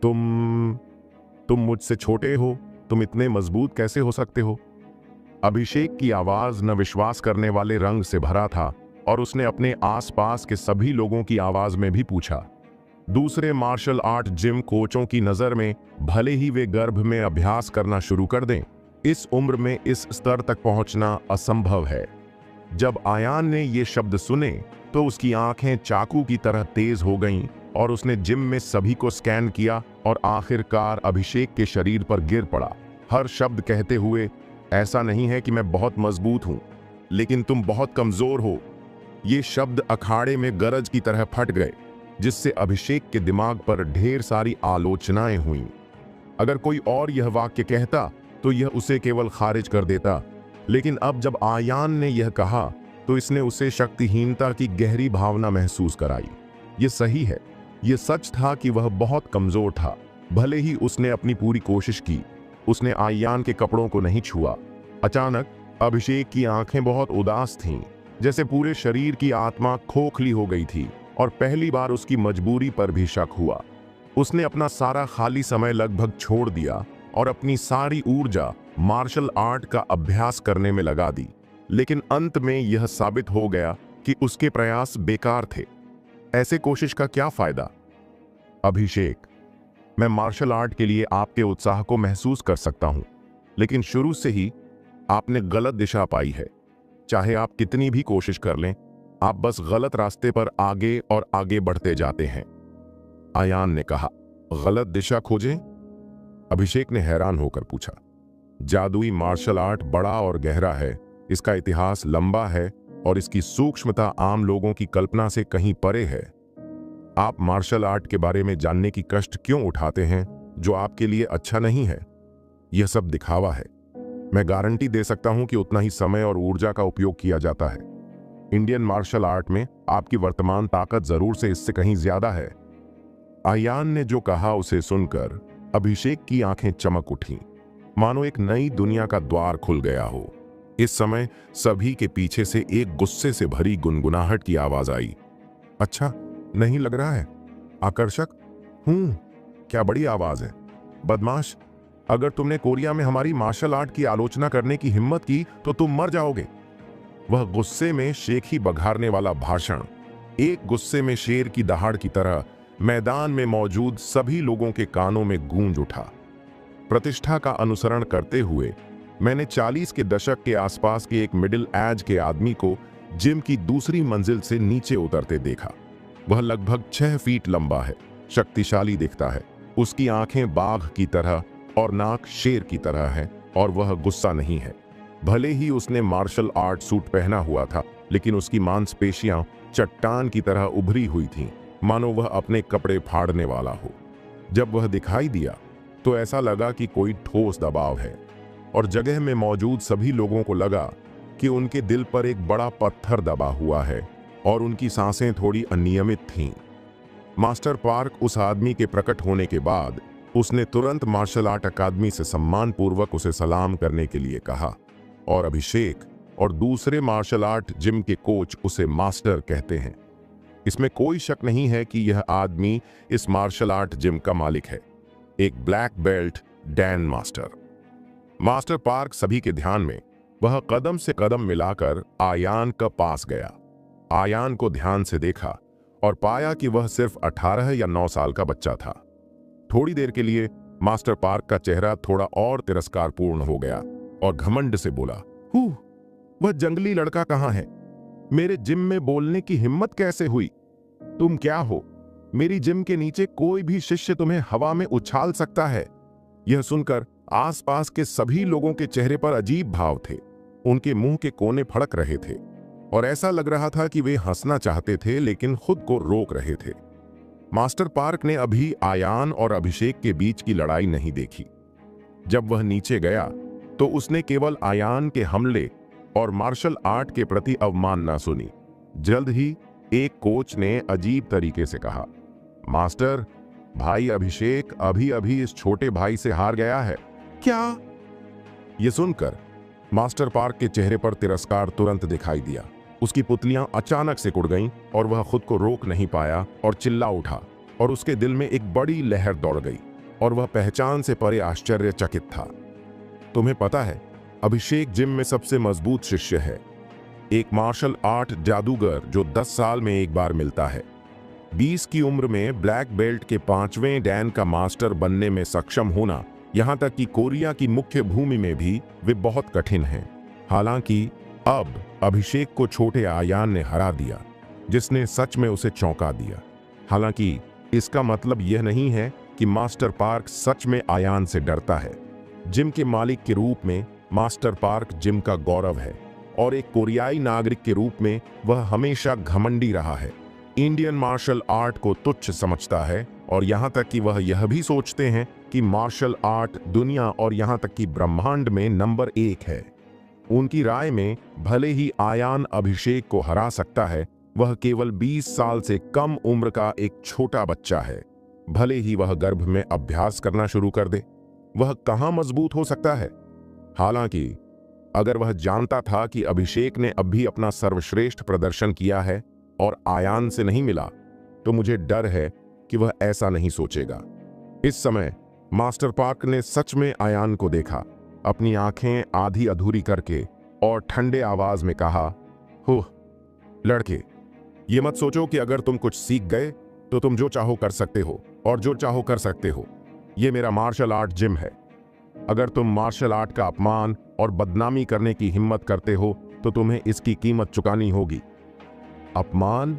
तुम मुझसे छोटे हो, तुम इतने मजबूत कैसे हो सकते हो? अभिषेक की आवाज न विश्वास करने वाले रंग से भरा था और उसने अपने आसपास के सभी लोगों की आवाज में भी पूछा। दूसरे मार्शल आर्ट जिम कोचों की नजर में भले ही वे गर्भ में अभ्यास करना शुरू कर दें, इस उम्र में इस स्तर तक पहुंचना असंभव है। जब आयान ने ये शब्द सुने तो उसकी आंखें चाकू की तरह तेज हो गईं और उसने जिम में सभी को स्कैन किया और आखिरकार अभिषेक के शरीर पर गिर पड़ा, हर शब्द कहते हुए, ऐसा नहीं है कि मैं बहुत मजबूत हूं, लेकिन तुम बहुत कमजोर हो। ये शब्द अखाड़े में गरज की तरह फट गए, जिससे अभिषेक के दिमाग पर ढेर सारी आलोचनाएं हुईं। अगर कोई और यह वाक्य कहता तो यह उसे केवल खारिज कर देता, लेकिन अब जब आयान ने यह कहा तो इसने उसे शक्तिहीनता की गहरी भावना महसूस कराई। ये सही है, ये सच था कि वह बहुत कमजोर था। भले ही उसने अपनी पूरी कोशिश की, उसने आयान के कपड़ों को नहीं छुआ। अचानक अभिषेक की आंखें बहुत उदास थीं, जैसे पूरे शरीर की आत्मा खोखली हो गई थी और पहली बार उसकी मजबूरी पर भी शक हुआ। उसने अपना सारा खाली समय लगभग छोड़ दिया और अपनी सारी ऊर्जा मार्शल आर्ट का अभ्यास करने में लगा दी, लेकिन अंत में यह साबित हो गया कि उसके प्रयास बेकार थे। ऐसे कोशिश का क्या फायदा? अभिषेक, मैं मार्शल आर्ट के लिए आपके उत्साह को महसूस कर सकता हूं, लेकिन शुरू से ही आपने गलत दिशा पाई है। चाहे आप कितनी भी कोशिश कर लें, आप बस गलत रास्ते पर आगे और आगे बढ़ते जाते हैं। आयान ने कहा। गलत दिशा खोजें? अभिषेक ने हैरान होकर पूछा। जादुई मार्शल आर्ट बड़ा और गहरा है, इसका इतिहास लंबा है और इसकी सूक्ष्मता आम लोगों की कल्पना से कहीं परे है। आप मार्शल आर्ट के बारे में जानने की कष्ट क्यों उठाते हैं जो आपके लिए अच्छा नहीं है? यह सब दिखावा है। मैं गारंटी दे सकता हूं कि उतना ही समय और ऊर्जा का उपयोग किया जाता है। इंडियन मार्शल आर्ट में आपकी वर्तमान ताकत जरूर से इससे कहीं ज्यादा है। आयान ने जो कहा उसे सुनकर अभिषेक की आंखें चमक उठीं, मानो एक नई दुनिया का द्वार खुल गया हो। इस समय सभी के पीछे से एक गुस्से से भरी गुनगुनाहट की आवाज आई। अच्छा, नहीं लग रहा है? आकर्षक? क्या बड़ी आवाज है। बदमाश, अगर तुमने कोरिया में हमारी मार्शल आर्ट की आलोचना करने की हिम्मत की तो तुम मर जाओगे। वह गुस्से में शेखी बघारने वाला भाषण एक गुस्से में शेर की दहाड़ की तरह मैदान में मौजूद सभी लोगों के कानों में गूंज उठा। प्रतिष्ठा का अनुसरण करते हुए मैंने 40 के दशक के आसपास के एक मिडिल एज के आदमी को जिम की दूसरी मंजिल से नीचे उतरते देखा। वह लगभग 6 फीट लंबा है, शक्तिशाली दिखता है। उसकी आंखें बाघ की तरह और नाक शेर की तरह है और वह गुस्सा नहीं है। भले ही उसने मार्शल आर्ट सूट पहना हुआ था, लेकिन उसकी मांसपेशियां चट्टान की तरह उभरी हुई थीं, मानो वह अपने कपड़े फाड़ने वाला हो। जब वह दिखाई दिया तो ऐसा लगा कि कोई ठोस दबाव है और जगह में मौजूद सभी लोगों को लगा कि उनके दिल पर एक बड़ा पत्थर दबा हुआ है और उनकी सांसें थोड़ी अनियमित थीं। मास्टर पार्क उस आदमी के प्रकट होने के बाद उसने तुरंत मार्शल आर्ट अकादमी से सम्मानपूर्वक उसे सलाम करने के लिए कहा और अभिषेक और दूसरे मार्शल आर्ट जिम के कोच उसे मास्टर कहते हैं। इसमें कोई शक नहीं है कि यह आदमी इस मार्शल आर्ट जिम का मालिक है, एक black belt Dan master. Master park सभी के ध्यान में वह कदम से कदम मिलाकर आयान का पास गया। आयान को ध्यान से देखा और पाया कि वह सिर्फ 18 या 9 साल का बच्चा था। थोड़ी देर के लिए मास्टर पार्क का चेहरा थोड़ा और तिरस्कारपूर्ण हो गया और घमंड से बोला, वह जंगली लड़का कहाँ है? मेरे जिम में बोलने की हिम्मत कैसे हुई? तुम क्या हो? मेरी जिम के नीचे कोई भी शिष्य तुम्हें हवा में उछाल सकता है। यह सुनकर आसपास के सभी लोगों के चेहरे पर अजीब भाव थे। उनके मुंह के कोने फड़क रहे थे और ऐसा लग रहा था कि वे हंसना चाहते थे लेकिन खुद को रोक रहे थे। मास्टर पार्क ने अभी आयान और अभिषेक के बीच की लड़ाई नहीं देखी। जब वह नीचे गया तो उसने केवल आयान के हमले और मार्शल आर्ट के प्रति अवमानना सुनी। जल्द ही एक कोच ने अजीब तरीके से कहा, मास्टर, भाई अभिषेक अभी अभी इस छोटे भाई से हार गया है। क्या? यह सुनकर मास्टर पार्क के चेहरे पर तिरस्कार तुरंत दिखाई दिया। उसकी पुतलियां अचानक से उड़ गईं और वह खुद को रोक नहीं पाया और चिल्ला उठा और उसके दिल में एक बड़ी लहर दौड़ गई और वह पहचान से परे आश्चर्यचकित था। तुम्हें पता है, अभिषेक जिम में सबसे मजबूत शिष्य है, एक मार्शल आर्ट जादूगर जो 10 साल में एक बार मिलता है। 20 की उम्र में ब्लैक बेल्ट के 5वें डैन का मास्टर बनने में सक्षम होना, यहाँ तक कि कोरिया की मुख्य भूमि में भी वे बहुत कठिन हैं। हालांकि अब अभिषेक को छोटे आयान ने हरा दिया, जिसने सच में उसे चौंका दिया। हालांकि इसका मतलब यह नहीं है कि मास्टर पार्क सच में आयान से डरता है। जिम के मालिक के रूप में मास्टर पार्क जिम का गौरव है और एक कोरियाई नागरिक के रूप में वह हमेशा घमंडी रहा है। इंडियन मार्शल आर्ट को तुच्छ समझता है और यहाँ तक कि वह यह भी सोचते हैं कि मार्शल आर्ट दुनिया और यहाँ तक कि ब्रह्मांड में नंबर 1 है। उनकी राय में भले ही आयान अभिषेक को हरा सकता है, वह केवल 20 साल से कम उम्र का एक छोटा बच्चा है। भले ही वह गर्भ में अभ्यास करना शुरू कर दे, वह कहाँ मजबूत हो सकता है। हालांकि अगर वह जानता था कि अभिषेक ने अब भी अपना सर्वश्रेष्ठ प्रदर्शन किया है और आयान से नहीं मिला, तो मुझे डर है कि वह ऐसा नहीं सोचेगा। इस समय मास्टर पार्क ने सच में आयान को देखा, अपनी आंखें आधी अधूरी करके और ठंडे आवाज में कहा, हो लड़के, ये मत सोचो कि अगर तुम कुछ सीख गए तो तुम जो चाहो कर सकते हो और जो चाहो कर सकते हो। ये मेरा मार्शल आर्ट जिम है। अगर तुम मार्शल आर्ट का अपमान और बदनामी करने की हिम्मत करते हो तो तुम्हें इसकी कीमत चुकानी होगी। अपमान,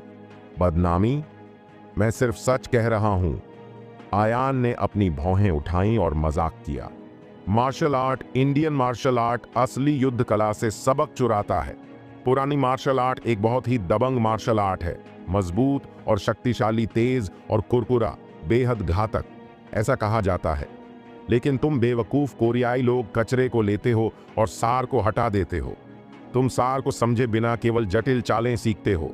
बदनामी? मैं सिर्फ सच कह रहा हूं। आयान ने अपनी भौहें उठाईं और मजाक किया। Martial art, Indian martial art असली युद्ध कला से सबक चुराता है। पुरानी मार्शल आर्ट एक बहुत ही दबंग मार्शल आर्ट है, मजबूत और शक्तिशाली, तेज और कुरकुरा, बेहद घातक, ऐसा कहा जाता है। लेकिन तुम बेवकूफ कोरियाई लोग कचरे को लेते हो और सार को हटा देते हो। तुम सार को समझे बिना केवल जटिल चालें सीखते हो।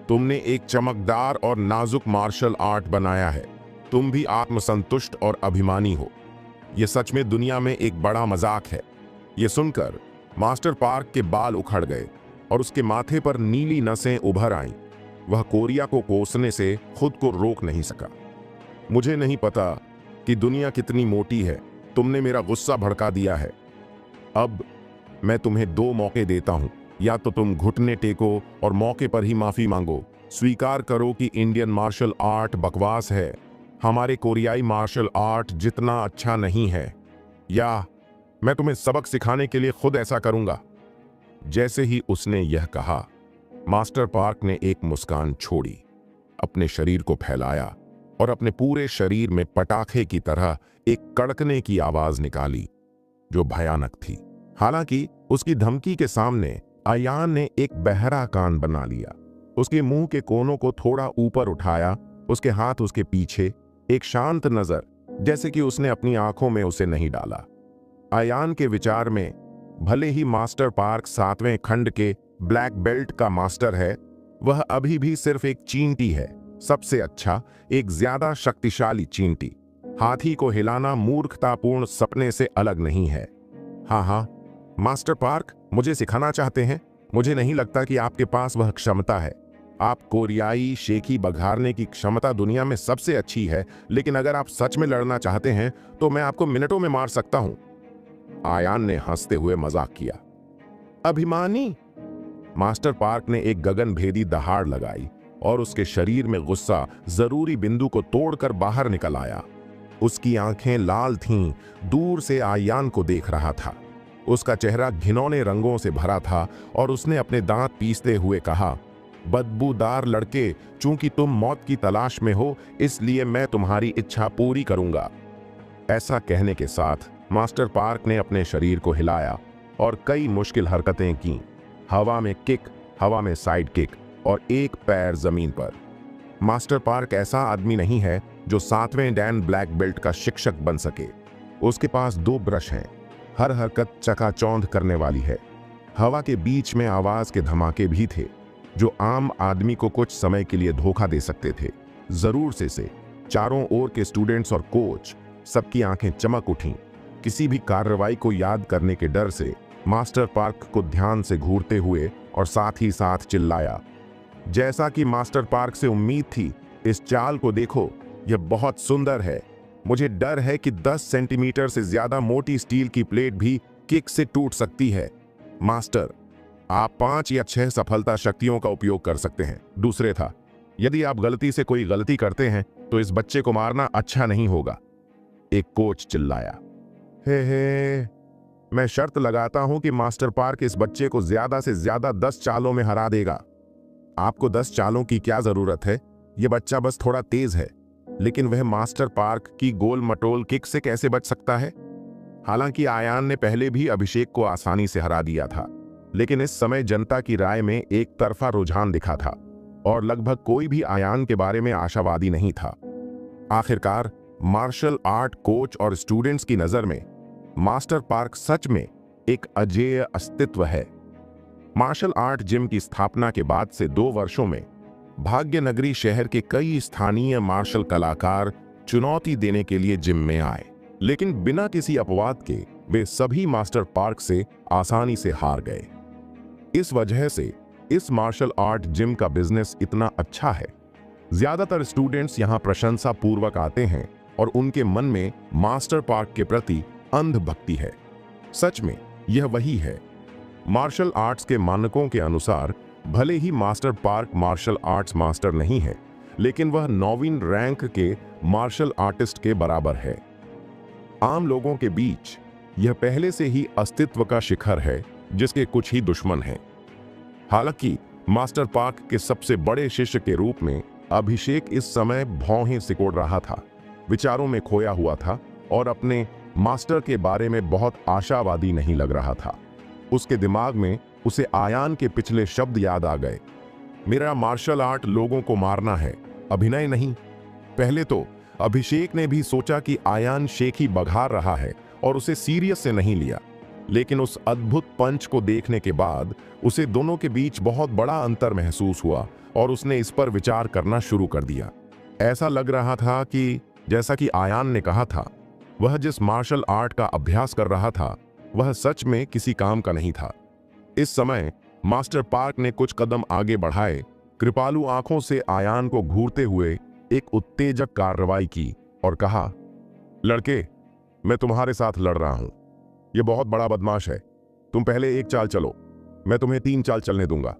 तुमने एक चमकदार और नाजुक मार्शल आर्ट बनाया है। तुम भी आत्मसंतुष्ट और अभिमानी हो। यह सच में दुनिया में एक बड़ा मजाक है। यह सुनकर मास्टर पार्क के बाल उखड़ गए और उसके माथे पर नीली नसें उभर आईं। वह कोरिया को कोसने से खुद को रोक नहीं सका। मुझे नहीं पता कि दुनिया कितनी मोटी है। तुमने मेरा गुस्सा भड़का दिया है। अब मैं तुम्हें 2 मौके देता हूं। या तो तुम घुटने टेको और मौके पर ही माफी मांगो, स्वीकार करो कि इंडियन मार्शल आर्ट बकवास है, हमारे कोरियाई मार्शल आर्ट जितना अच्छा नहीं है, या मैं तुम्हें सबक सिखाने के लिए खुद ऐसा करूंगा। जैसे ही उसने यह कहा, मास्टर पार्क ने एक मुस्कान छोड़ी, अपने शरीर को फैलाया और अपने पूरे शरीर में पटाखे की तरह एक कड़कने की आवाज निकाली जो भयानक थी। हालांकि उसकी धमकी के सामने आयान ने एक बहरा कान बना लिया। उसके मुंह के कोनों को थोड़ा ऊपर उठाया, उसके हाथ उसके पीछे, एक शांत नजर, जैसे कि उसने अपनी आंखों में उसे नहीं डाला। आयान के विचार में भले ही मास्टर पार्क 7वें खंड के ब्लैक बेल्ट का मास्टर है, वह अभी भी सिर्फ एक चींटी है। सबसे अच्छा, एक ज्यादा शक्तिशाली चींटी। हाथी को हिलाना मूर्खतापूर्ण सपने से अलग नहीं है। हाँ, मास्टर पार्क, मुझे सिखाना चाहते हैं? मुझे नहीं लगता कि आपके पास वह क्षमता है। आप कोरियाई शेखी बघारने की क्षमता दुनिया में सबसे अच्छी है, लेकिन अगर आप सच में लड़ना चाहते हैं तो मैं आपको मिनटों में मार सकता हूं। आयान ने हंसते हुए मजाक किया। अभिमानी? मास्टर पार्क ने एक गगनभेदी दहाड़ लगाई और उसके शरीर में गुस्सा जरूरी बिंदु को तोड़कर बाहर निकल आया। उसकी आंखें लाल थीं, दूर से आयान को देख रहा था। उसका चेहरा घिनौने रंगों से भरा था और उसने अपने दांत पीसते हुए कहा, बदबूदार लड़के, चूंकि तुम मौत की तलाश में हो, इसलिए मैं तुम्हारी इच्छा पूरी करूंगा। ऐसा कहने के साथ मास्टर पार्क ने अपने शरीर को हिलाया और कई मुश्किल हरकतें की। हवा में किक, हवा में साइड किक और एक पैर जमीन पर। मास्टर पार्क ऐसा आदमी नहीं है जो 7वें डैन ब्लैक बेल्ट का शिक्षक बन सके। उसके पास 2 ब्रश हैं। हर हरकत चकाचौंध करने वाली है। हवा के बीच में आवाज के धमाके भी थे जो आम आदमी को कुछ समय के लिए धोखा दे सकते थे। जरूर से चारों ओर के स्टूडेंट्स और कोच, सबकी आंखें चमक उठीं। किसी भी कार्रवाई को याद करने के डर से मास्टर पार्क को ध्यान से घूरते हुए और साथ ही साथ चिल्लाया, जैसा कि मास्टर पार्क से उम्मीद थी, इस चाल को देखो, यह बहुत सुंदर है। मुझे डर है कि 10 सेंटीमीटर से ज्यादा मोटी स्टील की प्लेट भी किक से टूट सकती है। मास्टर, आप 5 या 6 सफलता शक्तियों का उपयोग कर सकते हैं। दूसरे था, यदि आप गलती से कोई गलती करते हैं तो इस बच्चे को मारना अच्छा नहीं होगा। एक कोच चिल्लाया। हे, मैं शर्त लगाता हूं कि मास्टर पार्क इस बच्चे को ज्यादा से ज्यादा 10 चालों में हरा देगा। आपको 10 चालों की क्या जरूरत है? यह बच्चा बस थोड़ा तेज है, लेकिन वह मास्टर पार्क की गोल मटोल किक से कैसे बच सकता है? हालांकि आयान ने पहले भी अभिषेक को आसानी से हरा दिया था, लेकिन इस समय जनता की राय में एक तरफा रुझान दिखा था और लगभग कोई भी आयान के बारे में आशावादी नहीं था। आखिरकार मार्शल आर्ट कोच और स्टूडेंट्स की नजर में मास्टर पार्क सच में एक अजेय अस्तित्व है। मार्शल आर्ट जिम की स्थापना के बाद से 2 वर्षों में भाग्यनगरी शहर के कई स्थानीय मार्शल कलाकार चुनौती देने के लिए जिम में आए, लेकिन बिना किसी अपवाद के वे सभी मास्टर पार्क से आसानी से हार गए। इस वजह से इस मार्शल आर्ट जिम का बिजनेस इतना अच्छा है। ज्यादातर स्टूडेंट्स यहां प्रशंसा पूर्वक आते हैं और उनके मन में मास्टर पार्क के प्रति अंध भक्ति है। सच में यह वही है। मार्शल आर्ट्स के मानकों के अनुसार भले ही master park martial arts master नहीं है, लेकिन वह 9वीं रैंक के मार्शल आर्टिस्ट के बराबर है। आम लोगों के बीच यह पहले से ही अस्तित्व का शिखर है जिसके कुछ ही दुश्मन हैं। हालांकि मास्टर पार्क के सबसे बड़े शिष्य के रूप में अभिषेक इस समय भौहें सिकोड़ रहा था, विचारों में खोया हुआ था और अपने मास्टर के बारे में बहुत आशावादी नहीं लग रहा था। उसके दिमाग में उसे आयान के पिछले शब्द याद आ गए। मेरा मार्शल आर्ट लोगों को मारना है, अभिनय नहीं। पहले तो अभिषेक ने भी सोचा कि आयान शेखी बघार रहा है और उसे सीरियस से नहीं लिया, लेकिन उस अद्भुत पंच को देखने के बाद उसे दोनों के बीच बहुत बड़ा अंतर महसूस हुआ और उसने इस पर विचार करना शुरू कर दिया। ऐसा लग रहा था कि जैसा कि आयान ने कहा था, वह जिस मार्शल आर्ट का अभ्यास कर रहा था वह सच में किसी काम का नहीं था। इस समय मास्टर पार्क ने कुछ कदम आगे बढ़ाए, कृपालु आंखों से आयान को घूरते हुए एक उत्तेजक कार्रवाई की और कहा, लड़के, मैं तुम्हारे साथ लड़ रहा हूं। यह बहुत बड़ा बदमाश है। तुम पहले एक चाल चलो, मैं तुम्हें 3 चाल चलने दूंगा।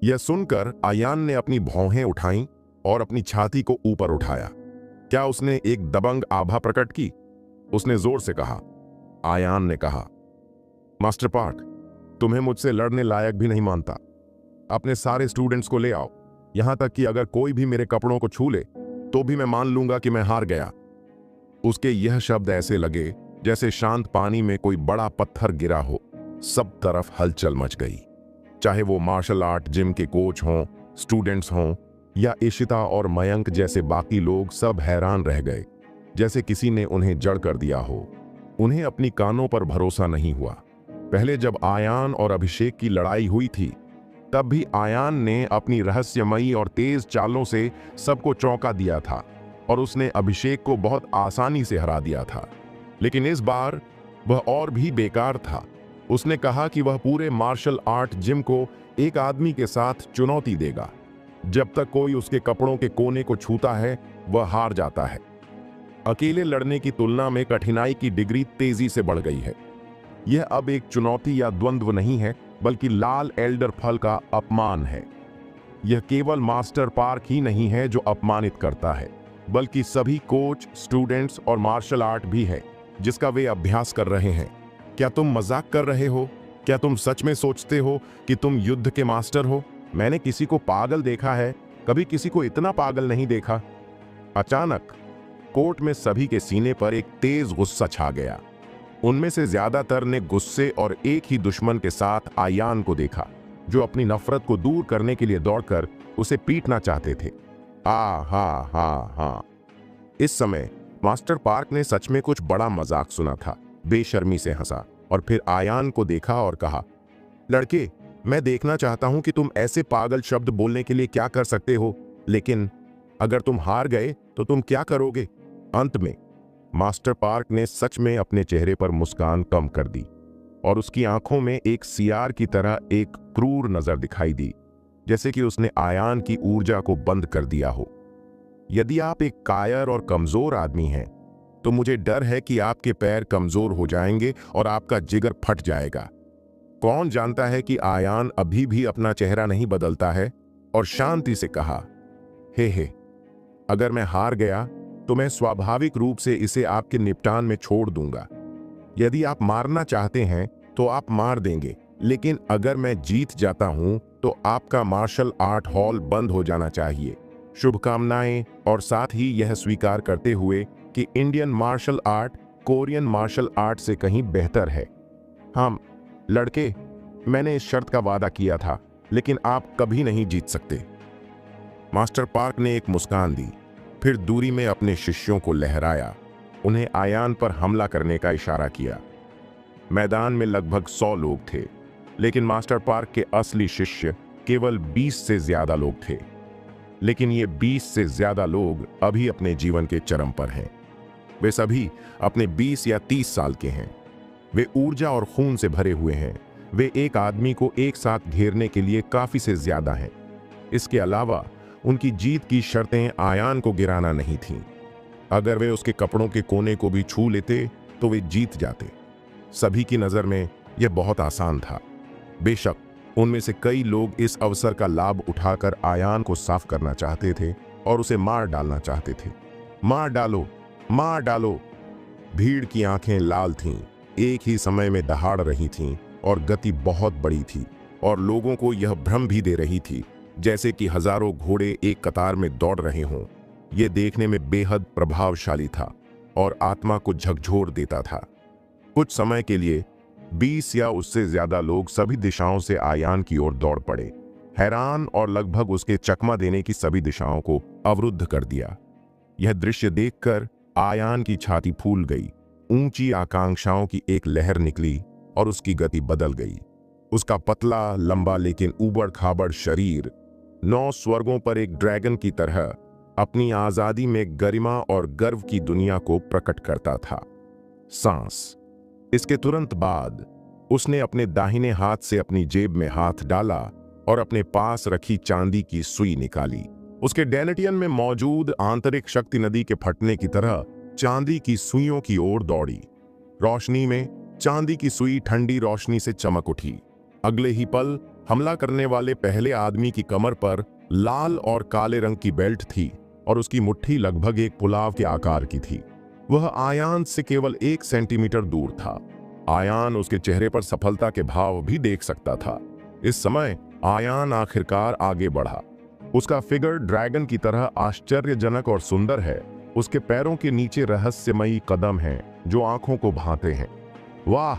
यह सुनकर आयान ने अपनी भौहें उठाईं और अपनी छाती को ऊपर उठाया। क्या उसने एक दबंग आभा प्रकट की? उसने जोर से कहा। आयान ने कहा, मास्टर पार्क, तुम्हें मुझसे लड़ने लायक भी नहीं मानता। अपने सारे स्टूडेंट्स को ले आओ, यहां तक कि अगर कोई भी मेरे कपड़ों को छू ले तो भी मैं मान लूंगा कि मैं हार गया। उसके यह शब्द ऐसे लगे जैसे शांत पानी में कोई बड़ा पत्थर गिरा हो। सब तरफ हलचल मच गई। चाहे वो मार्शल आर्ट जिम के कोच हों, स्टूडेंट्स हों या इशिता और मयंक जैसे बाकी लोग, सब हैरान रह गए, जैसे किसी ने उन्हें जड़ कर दिया हो। उन्हें अपनी कानों पर भरोसा नहीं हुआ। पहले जब आयान और अभिषेक की लड़ाई हुई थी तब भी आयान ने अपनी रहस्यमयी और तेज चालों से सबको चौंका दिया था और उसने अभिषेक को बहुत आसानी से हरा दिया था। लेकिन इस बार वह और भी बेकार था। उसने कहा कि वह पूरे मार्शल आर्ट जिम को एक आदमी के साथ चुनौती देगा। जब तक कोई उसके कपड़ों के कोने को छूता है वह हार जाता है। अकेले लड़ने की तुलना में कठिनाई की डिग्री तेजी से बढ़ गई है। यह अब एक चुनौती या द्वंद्व नहीं है, बल्कि लाल एल्डर फल का अपमान है। यह केवल मास्टर पार्क ही नहीं है जो अपमानित करता है, बल्कि सभी कोच, स्टूडेंट्स और मार्शल आर्ट भी है जिसका वे अभ्यास कर रहे हैं। क्या तुम मजाक कर रहे हो? क्या तुम सच में सोचते हो कि तुम युद्ध के मास्टर हो? मैंने किसी को पागल देखा है, कभी किसी को इतना पागल नहीं देखा। अचानक कोर्ट में सभी के सीने पर एक तेज गुस्सा छा गया। उनमें से ज्यादातर ने गुस्से और एक ही दुश्मन के साथ आयान को देखा, जो अपनी नफरत को दूर करने के लिए दौड़कर उसे पीटना चाहते थे। हा। इस समय मास्टर पार्क ने सच में कुछ बड़ा मजाक सुना था। बेशर्मी से हंसा और फिर आयान को देखा और कहा, लड़के, मैं देखना चाहता हूं कि तुम ऐसे पागल शब्द बोलने के लिए क्या कर सकते हो, लेकिन अगर तुम हार गए तो तुम क्या करोगे? अंत में मास्टर पार्क ने सच में अपने चेहरे पर मुस्कान कम कर दी और उसकी आंखों में एक सियार की तरह एक क्रूर नजर दिखाई दी, जैसे कि उसने आयान की ऊर्जा को बंद कर दिया हो। यदि आप एक कायर और कमजोर आदमी हैं तो मुझे डर है कि आपके पैर कमजोर हो जाएंगे और आपका जिगर फट जाएगा। कौन जानता है कि आयान अभी भी अपना चेहरा नहीं बदलता है और शांति से कहा, हे, अगर मैं हार गया तो मैं स्वाभाविक रूप से इसे आपके निपटान में छोड़ दूंगा। यदि आप मारना चाहते हैं तो आप मार देंगे, लेकिन अगर मैं जीत जाता हूं तो आपका मार्शल आर्ट हॉल बंद हो जाना चाहिए। शुभकामनाएं। और साथ ही यह स्वीकार करते हुए कि Indian martial art Korean martial art से कहीं बेहतर है। हम लड़के, मैंने इस शर्त का वादा किया था, लेकिन आप कभी नहीं जीत सकते। मास्टर पार्क ने एक मुस्कान दी, फिर दूरी में अपने शिष्यों को लहराया, उन्हें आयान पर हमला करने का इशारा किया। मैदान में लगभग 100 लोग थे, लेकिन मास्टर पार्क के असली शिष्य केवल 20 से ज्यादा लोग थे। लेकिन ये 20 से ज्यादा लोग अभी अपने जीवन के चरम पर हैं। वे सभी अपने 20 या 30 साल के हैं। वे ऊर्जा और खून से भरे हुए हैं। वे एक आदमी को एक साथ घेरने के लिए काफी से ज्यादा हैं। इसके अलावा उनकी जीत की शर्तें आयान को गिराना नहीं थीं। अगर वे उसके कपड़ों के कोने को भी छू लेते तो वे जीत जाते। सभी की नजर में यह बहुत आसान था। बेशक उनमें से कई लोग इस अवसर का लाभ उठाकर आयान को साफ करना चाहते थे और उसे मार डालना चाहते थे। मार डालो, मार डालो। भीड़ की आंखें लाल थीं, एक ही समय में दहाड़ रही थीं और गति बहुत बड़ी थी और लोगों को यह भ्रम भी दे रही थी जैसे कि हजारों घोड़े एक कतार में दौड़ रहे हों। यह देखने में बेहद प्रभावशाली था और आत्मा को झकझोर देता था। कुछ समय के लिए 20 या उससे ज्यादा लोग सभी दिशाओं से आयान की ओर दौड़ पड़े, हैरान और लगभग उसके चकमा देने की सभी दिशाओं को अवरुद्ध कर दिया। यह दृश्य देखकर आयान की छाती फूल गई। ऊंची आकांक्षाओं की एक लहर निकली और उसकी गति बदल गई। उसका पतला, लंबा लेकिन ऊबड़-खाबड़ शरीर 9 स्वर्गों पर एक ड्रैगन की तरह अपनी आजादी में गरिमा और गर्व की दुनिया को प्रकट करता था। सांस। इसके तुरंत बाद उसने अपने दाहिने हाथ से अपनी जेब में हाथ डाला और अपने पास रखी चांदी की सुई निकाली। उसके डेनेटियन में मौजूद आंतरिक शक्ति नदी के फटने की तरह चांदी की सुइयों की ओर दौड़ी। रोशनी में चांदी की सुई ठंडी रोशनी से चमक उठी। अगले ही पल हमला करने वाले पहले आदमी की कमर पर लाल और काले रंग की बेल्ट थी और उसकी मुट्ठी लगभग एक पुलाव के आकार की थी। वह आयान से केवल 1 सेंटीमीटर दूर था। आयान उसके चेहरे पर सफलता के भाव भी देख सकता था। इस समय आयान आखिरकार आगे बढ़ा। उसका फिगर ड्रैगन की तरह आश्चर्यजनक और सुंदर है। उसके पैरों के नीचे रहस्यमयी कदम हैं जो आंखों को भाते हैं। वाह!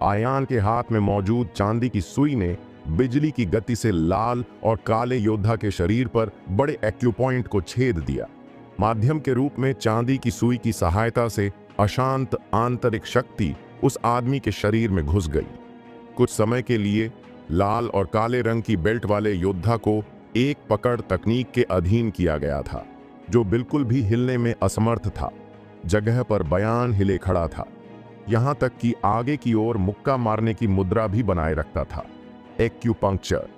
आयान के हाथ में मौजूद चांदी की सुई ने बिजली की गति से लाल और काले योद्धा के शरीर पर बड़े एक्यूपॉइंट को छेद दिया। माध्यम के रूप में चांदी की सुई की सहायता से अशांत आंतरिक शक्ति उस आदमी के शरीर में घुस गई। कुछ समय के लिए लाल और काले रंग की बेल्ट वाले योद्धा को एक पकड़ तकनीक के अधीन किया गया था, जो बिल्कुल भी हिलने में असमर्थ था। जगह पर बयान हिले खड़ा था, यहां तक कि आगे की ओर मुक्का मारने की मुद्रा भी बनाए रखता था। एक्यूपंक्चर,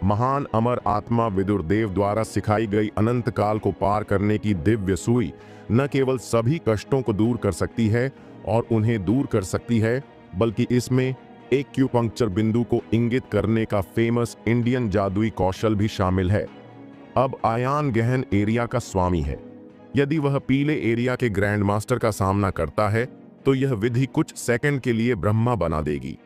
महान अमर आत्मा विदुर देव द्वारा सिखाई गई अनंत काल को पार करने की दिव्य सुई न केवल सभी कष्टों को दूर कर सकती है और उन्हें दूर कर सकती है, बल्कि इसमें एक्यूपंक्चर बिंदु को इंगित करने का फेमस इंडियन जादुई कौशल भी शामिल है। अब आयान गहन एरिया का स्वामी है। यदि वह पीले एरिया के ग्रैंड मास्टर का सामना करता है तो यह विधि कुछ सेकंड के लिए ब्रह्मा बना देगी।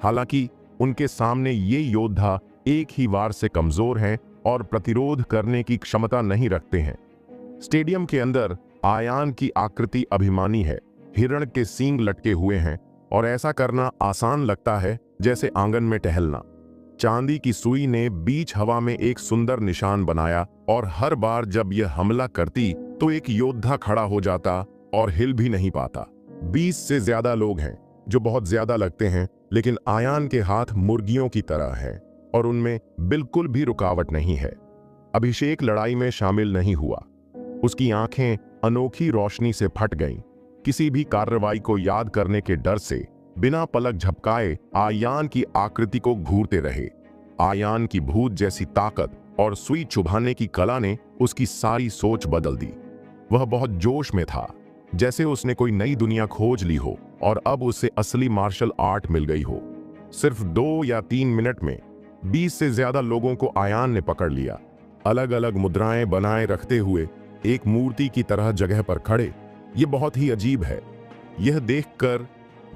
हालांकि उनके सामने ये योद्धा एक ही वार से कमजोर हैं और प्रतिरोध करने की क्षमता नहीं रखते हैं। स्टेडियम के अंदर आयान की आकृति अभिमानी है, हिरण के सींग लटके हुए हैं और ऐसा करना आसान लगता है जैसे आंगन में टहलना। चांदी की सुई ने बीच हवा में एक सुंदर निशान बनाया और हर बार जब यह हमला करती तो एक योद्धा खड़ा हो जाता और हिल भी नहीं पाता। 20 से ज्यादा लोग हैं जो बहुत ज्यादा लगते हैं, लेकिन आयान के हाथ मुर्गियों की तरह हैं और उनमें बिल्कुल भी रुकावट नहीं है। अभिषेक लड़ाई में शामिल नहीं हुआ। उसकी आंखें अनोखी रोशनी से फट गईं। किसी भी कार्रवाई को याद करने के डर से बिना पलक झपकाए आयान की आकृति को घूरते रहे। आयान की भूत जैसी ताकत और सुई चुभाने की कला ने उसकी सारी सोच बदल दी। वह बहुत जोश में था। जैसे उसने कोई नई दुनिया खोज ली हो और अब उसे असली मार्शल आर्ट मिल गई हो। सिर्फ 2 या 3 मिनट में 20 से ज्यादा लोगों को आयान ने पकड़ लिया, अलग अलग मुद्राएं बनाए रखते हुए एक मूर्ति की तरह जगह पर खड़े। ये बहुत ही अजीब है। यह देखकर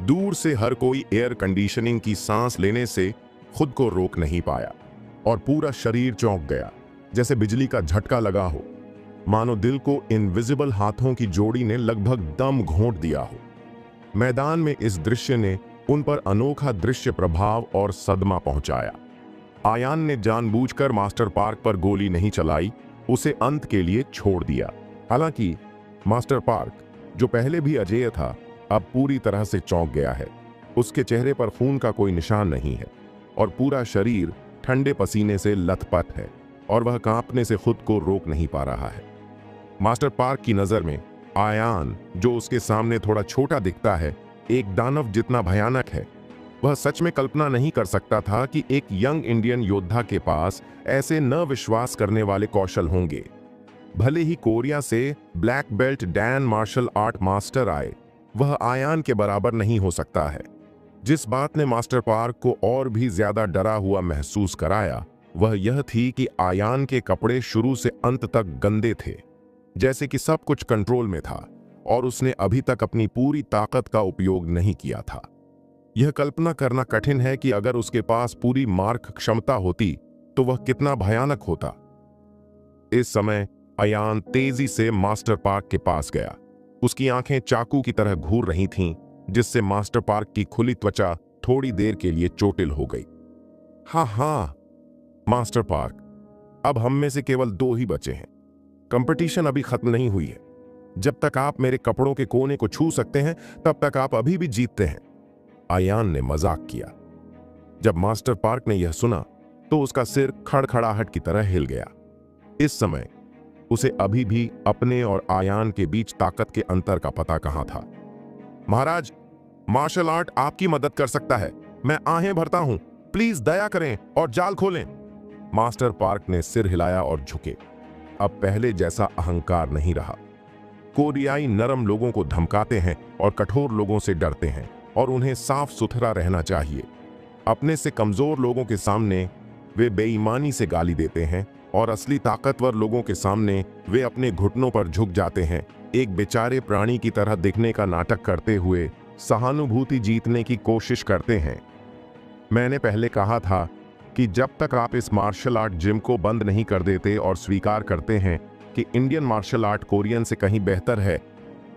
दूर से हर कोई एयर कंडीशनिंग की सांस लेने से खुद को रोक नहीं पाया और पूरा शरीर चौंक गया, जैसे बिजली का झटका लगा हो, मानो दिल को इनविजिबल हाथों की जोड़ी ने लगभग दम घोंट दिया हो। मैदान में इस दृश्य ने उन पर अनोखा दृश्य प्रभाव और सदमा पहुंचाया। आयान ने जानबूझकर मास्टर पार्क पर गोली नहीं चलाई, उसे अंत के लिए छोड़ दिया। हालांकि मास्टर पार्क, जो पहले भी अजेय था, अब पूरी तरह से चौंक गया है। उसके चेहरे पर खून का कोई निशान नहीं है और पूरा शरीर ठंडे पसीने से लथपथ है और वह कांपने से खुद को रोक नहीं पा रहा है। मास्टर पार्क की नजर में आयान, जो उसके सामने थोड़ा छोटा दिखता है, एक दानव जितना भयानक है। वह सच में कल्पना नहीं कर सकता था कि एक यंग इंडियन योद्धा के पास ऐसे न विश्वास करने वाले कौशल होंगे। भले ही कोरिया से black belt Dan martial art master आए, वह आयान के बराबर नहीं हो सकता है। जिस बात ने मास्टर पार्क को और भी ज्यादा डरा हुआ महसूस कराया, वह यह थी कि आयान के कपड़े शुरू से अंत तक गंदे थे, जैसे कि सब कुछ कंट्रोल में था और उसने अभी तक अपनी पूरी ताकत का उपयोग नहीं किया था। यह कल्पना करना कठिन है कि अगर उसके पास पूरी मार्क क्षमता होती तो वह कितना भयानक होता। इस समय आयान तेजी से मास्टर पार्क के पास गया। उसकी आंखें चाकू की तरह घूर रही थीं, जिससे मास्टर पार्क की खुली त्वचा थोड़ी देर के लिए चोटिल हो गई। हाँ, मास्टर पार्क, अब हम में से केवल 2 ही बचे हैं। कंपटीशन अभी खत्म नहीं हुई है। जब तक आप मेरे कपड़ों के कोने को छू सकते हैं, तब तक आप अभी भी जीतते हैं। आयान ने मजाक किया। जब मास्टर पार्क ने यह सुना तो उसका सिर खड़खड़ाहट की तरह हिल गया। इस समय उसे अभी भी अपने और आयान के बीच ताकत के अंतर का पता कहां था। महाराज, मार्शल आर्ट आपकी मदद कर सकता है। मैं आहें भरता हूं, प्लीज दया करें और जाल खोलें। मास्टर पार्क ने सिर हिलाया और झुके। अब पहले जैसा अहंकार नहीं रहा। कोरियाई नरम लोगों को धमकाते हैं और कठोर लोगों से डरते हैं और उन्हें साफ सुथरा रहना चाहिए। अपने से कमजोर लोगों के सामने वे बेईमानी से गाली देते हैं और असली ताकतवर लोगों के सामने वे अपने घुटनों पर झुक जाते हैं, एक बेचारे प्राणी की तरह दिखने का नाटक करते हुए सहानुभूति जीतने की कोशिश करते हैं। मैंने पहले कहा था कि जब तक आप इस मार्शल आर्ट जिम को बंद नहीं कर देते और स्वीकार करते हैं कि इंडियन मार्शल आर्ट कोरियन से कहीं बेहतर है,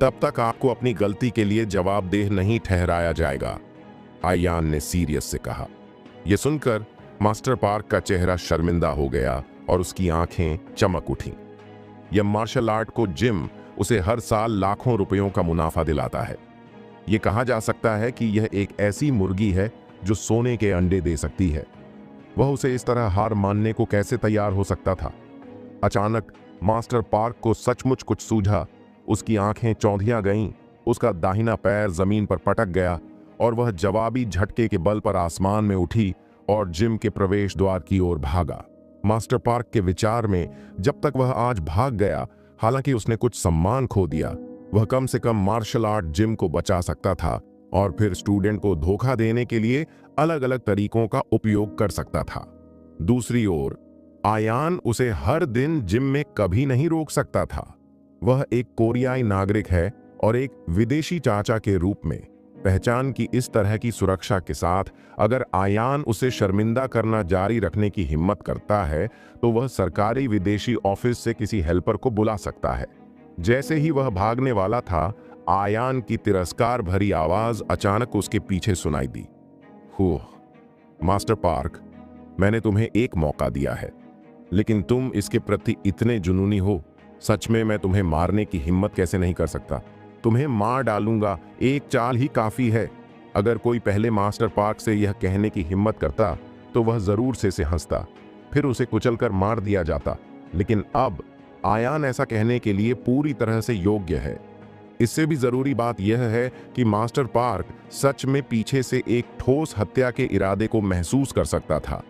तब तक आपको अपनी गलती के लिए जवाबदेह नहीं ठहराया जाएगा, आयान ने सीरियस से कहा। यह सुनकर मास्टर पार्क का चेहरा शर्मिंदा हो गया और उसकी आंखें चमक उठीं। यह मार्शल आर्ट को जिम उसे हर साल लाखों रुपयों का मुनाफा दिलाता है। यह कहा जा सकता है कि यह एक ऐसी मुर्गी है जो सोने के अंडे दे सकती है। वह उसे इस तरह हार मानने को कैसे तैयार हो सकता था? अचानक मास्टर पार्क को सचमुच कुछ सूझा। उसकी आंखें चौंधिया गईं, उसका दाहिना पैर जमीन पर पटक गया और वह जवाबी झटके के बल पर आसमान में उठी और जिम के प्रवेश द्वार की ओर भागा। मास्टर पार्क के विचार में जब तक वह आज भाग गया, हालांकि उसने कुछ सम्मान खो दिया, वह कम से कम मार्शल आर्ट जिम को बचा सकता था और फिर स्टूडेंट को धोखा देने के लिए अलग अलग तरीकों का उपयोग कर सकता था। दूसरी ओर आयान उसे हर दिन जिम में कभी नहीं रोक सकता था। वह एक कोरियाई नागरिक है और एक विदेशी चाचा के रूप में पहचान की इस तरह की सुरक्षा के साथ अगर आयान उसे शर्मिंदा करना जारी रखने की हिम्मत करता है तो वह सरकारी विदेशी ऑफिस से किसी हेल्पर को बुला सकता है। जैसे ही वह भागने वाला था, आयान की तिरस्कार भरी आवाज अचानक उसके पीछे सुनाई दी। मास्टर पार्क, मैंने तुम्हें एक मौका दिया है, लेकिन तुम इसके प्रति इतने जुनूनी हो। सच में मैं तुम्हें मारने की हिम्मत कैसे नहीं कर सकता। तुम्हें मार डालूंगा, एक चाल ही काफी है। अगर कोई पहले मास्टर पार्क से यह कहने की हिम्मत करता तो वह जरूर से हंसता, फिर उसे कुचलकर मार दिया जाता। लेकिन अब आयान ऐसा कहने के लिए पूरी तरह से योग्य है। इससे भी जरूरी बात यह है कि मास्टर पार्क सच में पीछे से एक ठोस हत्या के इरादे को महसूस कर सकता था।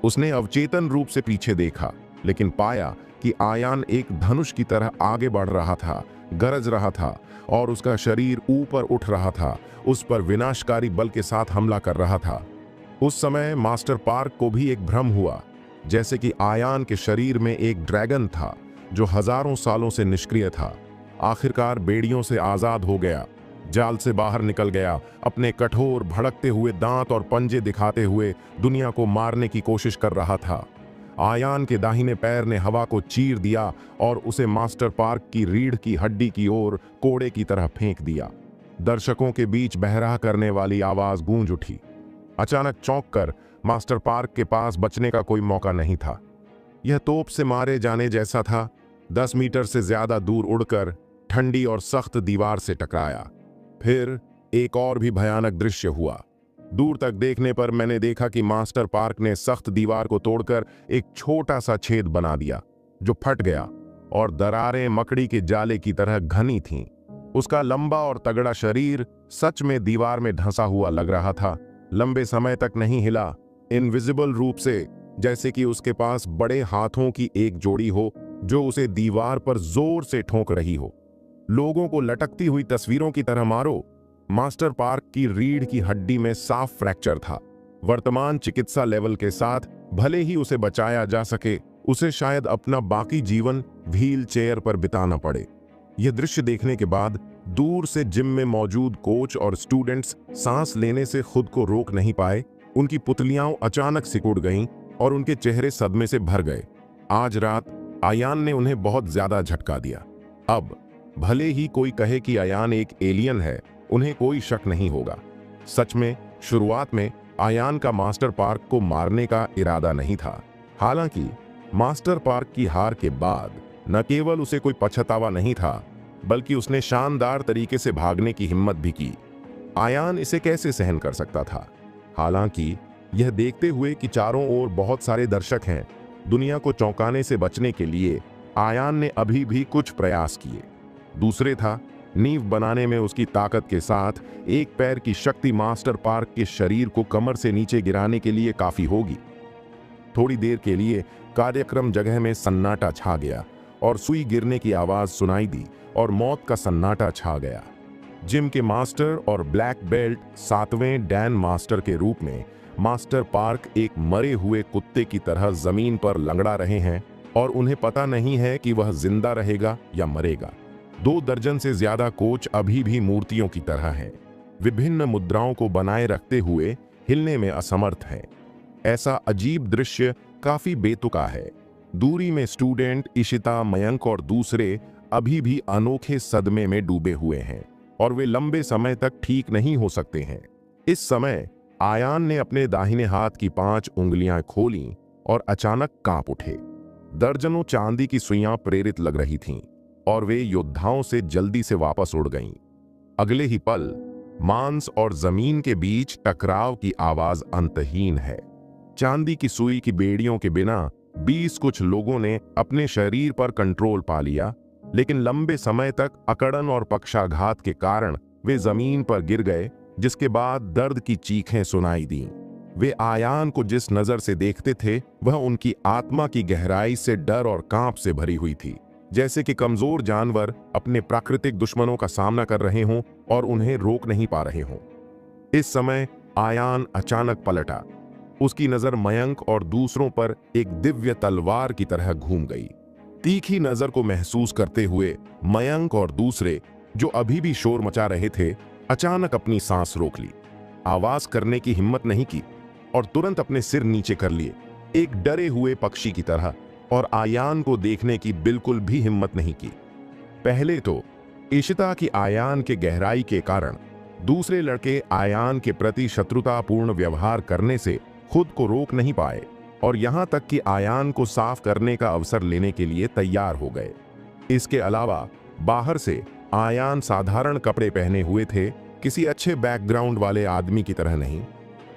उसने अवचेतन रूप से पीछे देखा, लेकिन पाया कि आयान एक धनुष की तरह आगे बढ़ रहा था, गरज रहा था और उसका शरीर ऊपर उठ रहा था, उस पर विनाशकारी बल के साथ हमला कर रहा था। उस समय मास्टर पार्क को भी एक भ्रम हुआ, जैसे कि आयान के शरीर में एक ड्रैगन था जो हजारों सालों से निष्क्रिय था। आखिरकार बेड़ियों से आजाद हो गया, जाल से बाहर निकल गया, अपने कठोर भड़कते हुए दांत और पंजे दिखाते हुए दुनिया को मारने की कोशिश कर रहा था। आयान के दाहिने पैर ने हवा को चीर दिया और उसे मास्टर पार्क की रीढ़ की हड्डी की ओर कोड़े की तरह फेंक दिया। दर्शकों के बीच बहराह करने वाली आवाज गूंज उठी। अचानक चौंक कर मास्टर पार्क के पास बचने का कोई मौका नहीं था। यह तोप से मारे जाने जैसा था। 10 मीटर से ज्यादा दूर उड़कर ठंडी और सख्त दीवार से टकराया। फिर एक और भी भयानक दृश्य हुआ। दूर तक देखने पर मैंने देखा कि मास्टर पार्क ने सख्त दीवार को तोड़कर एक छोटा सा छेद बना दिया जो फट गया और दरारें मकड़ी के जाले की तरह घनी थीं। उसका लंबा और तगड़ा शरीर सच में दीवार में ढंसा हुआ लग रहा था। लंबे समय तक नहीं हिला, इनविजिबल रूप से, जैसे कि उसके पास बड़े हाथों की एक जोड़ी हो जो उसे दीवार पर जोर से ठोक रही हो। लोगों को लटकती हुई तस्वीरों की तरह मारो। मास्टर पार्क की रीढ़ की हड्डी में साफ फ्रैक्चर था। वर्तमान चिकित्सा लेवल के साथ भले ही उसे बचाया जा सके, उसे शायद अपना बाकी जीवन व्हील चेयर पर बिताना पड़े। यह दृश्य देखने के बाद दूर से जिम में मौजूद कोच और स्टूडेंट्स सांस लेने से खुद को रोक नहीं पाए। उनकी पुतलियां अचानक सिकुड़ गईं और उनके चेहरे सदमे से भर गए। आज रात आयान ने उन्हें बहुत ज्यादा झटका दिया। अब भले ही कोई कहे कि आयान एक एलियन है, उन्हें कोई शक नहीं होगा। सच में शुरुआत में आयान का मास्टर पार्क को मारने का इरादा नहीं था। हालांकि मास्टर पार्क की हार के बाद न केवल उसे कोई पछतावा नहीं था, बल्कि उसने शानदार तरीके से भागने की हिम्मत भी की। आयान इसे कैसे सहन कर सकता था? हालांकि यह देखते हुए कि चारों ओर बहुत सारे दर्शक हैं, दुनिया को चौंकाने से बचने के लिए आयान ने अभी भी कुछ प्रयास किए। दूसरे था, नींव बनाने में उसकी ताकत के साथ एक पैर की शक्ति मास्टर पार्क के शरीर को कमर से नीचे गिराने के लिए काफी होगी। थोड़ी देर के लिए कार्यक्रम जगह में सन्नाटा छा गया और सुई गिरने की आवाज सुनाई दी और मौत का सन्नाटा छा गया। जिम के मास्टर और ब्लैक बेल्ट 7वें डैन मास्टर के रूप में मास्टर पार्क एक मरे हुए कुत्ते की तरह जमीन पर लंगड़ा रहे हैं और उन्हें पता नहीं है कि वह जिंदा रहेगा या मरेगा। 2 दर्जन से ज्यादा कोच अभी भी मूर्तियों की तरह हैं, विभिन्न मुद्राओं को बनाए रखते हुए हिलने में असमर्थ हैं। ऐसा अजीब दृश्य काफी बेतुका है। दूरी में स्टूडेंट इशिता, मयंक और दूसरे अभी भी अनोखे सदमे में डूबे हुए हैं और वे लंबे समय तक ठीक नहीं हो सकते हैं। इस समय आयान ने अपने दाहिने हाथ की 5 उंगलियां खोलीं और अचानक कांप उठे। दर्जनों चांदी की सुइयां प्रेरित लग रही थीं और वे योद्धाओं से जल्दी से वापस उड़ गईं। अगले ही पल मांस और जमीन के बीच टकराव की आवाज अंतहीन है। चांदी की सुई की बेड़ियों के बिना 20 कुछ लोगों ने अपने शरीर पर कंट्रोल पा लिया, लेकिन लंबे समय तक अकड़न और पक्षाघात के कारण वे जमीन पर गिर गए, जिसके बाद दर्द की चीखें सुनाई दीं। वे आयान को जिस नजर से देखते थे वह उनकी आत्मा की गहराई से डर और कांप से भरी हुई थी, जैसे कि कमजोर जानवर अपने प्राकृतिक दुश्मनों का सामना कर रहे हों और उन्हें रोक नहीं पा रहे हों। इस समय आयान अचानक पलटा। उसकी नजर मयंक और दूसरों पर एक दिव्य तलवार की तरह घूम गई। तीखी नजर को महसूस करते हुए मयंक और दूसरे, जो अभी भी शोर मचा रहे थे, अचानक अपनी सांस रोक ली, आवाज करने की हिम्मत नहीं की और तुरंत अपने सिर नीचे कर लिए, एक डरे हुए पक्षी की तरह, और आयान को देखने की बिल्कुल भी हिम्मत नहीं की। पहले तो इशिता की आयान के गहराई के कारण दूसरे लड़के आयान के प्रति शत्रुतापूर्ण व्यवहार करने से खुद को रोक नहीं पाए और यहां तक कि आयान को साफ करने का अवसर लेने के लिए तैयार हो गए। इसके अलावा बाहर से आयान साधारण कपड़े पहने हुए थे, किसी अच्छे बैकग्राउंड वाले आदमी की तरह नहीं,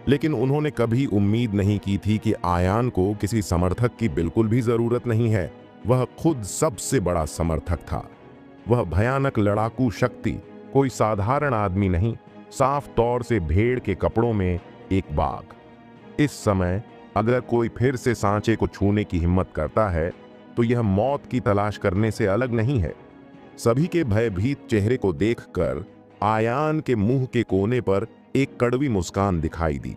लेकिन उन्होंने कभी उम्मीद नहीं की थी कि आयान को किसी समर्थक की बिल्कुल भी जरूरत नहीं है। वह खुद सबसे बड़ा समर्थक था। वह भयानक लड़ाकू शक्ति कोई साधारण आदमी नहीं, साफ तौर से भेड़ के कपड़ों में एक बाघ। इस समय अगर कोई फिर से सांचे को छूने की हिम्मत करता है तो यह मौत की तलाश करने से अलग नहीं है। सभी के भयभीत चेहरे को देखकर आयान के मुंह के कोने पर एक कड़वी मुस्कान दिखाई दी।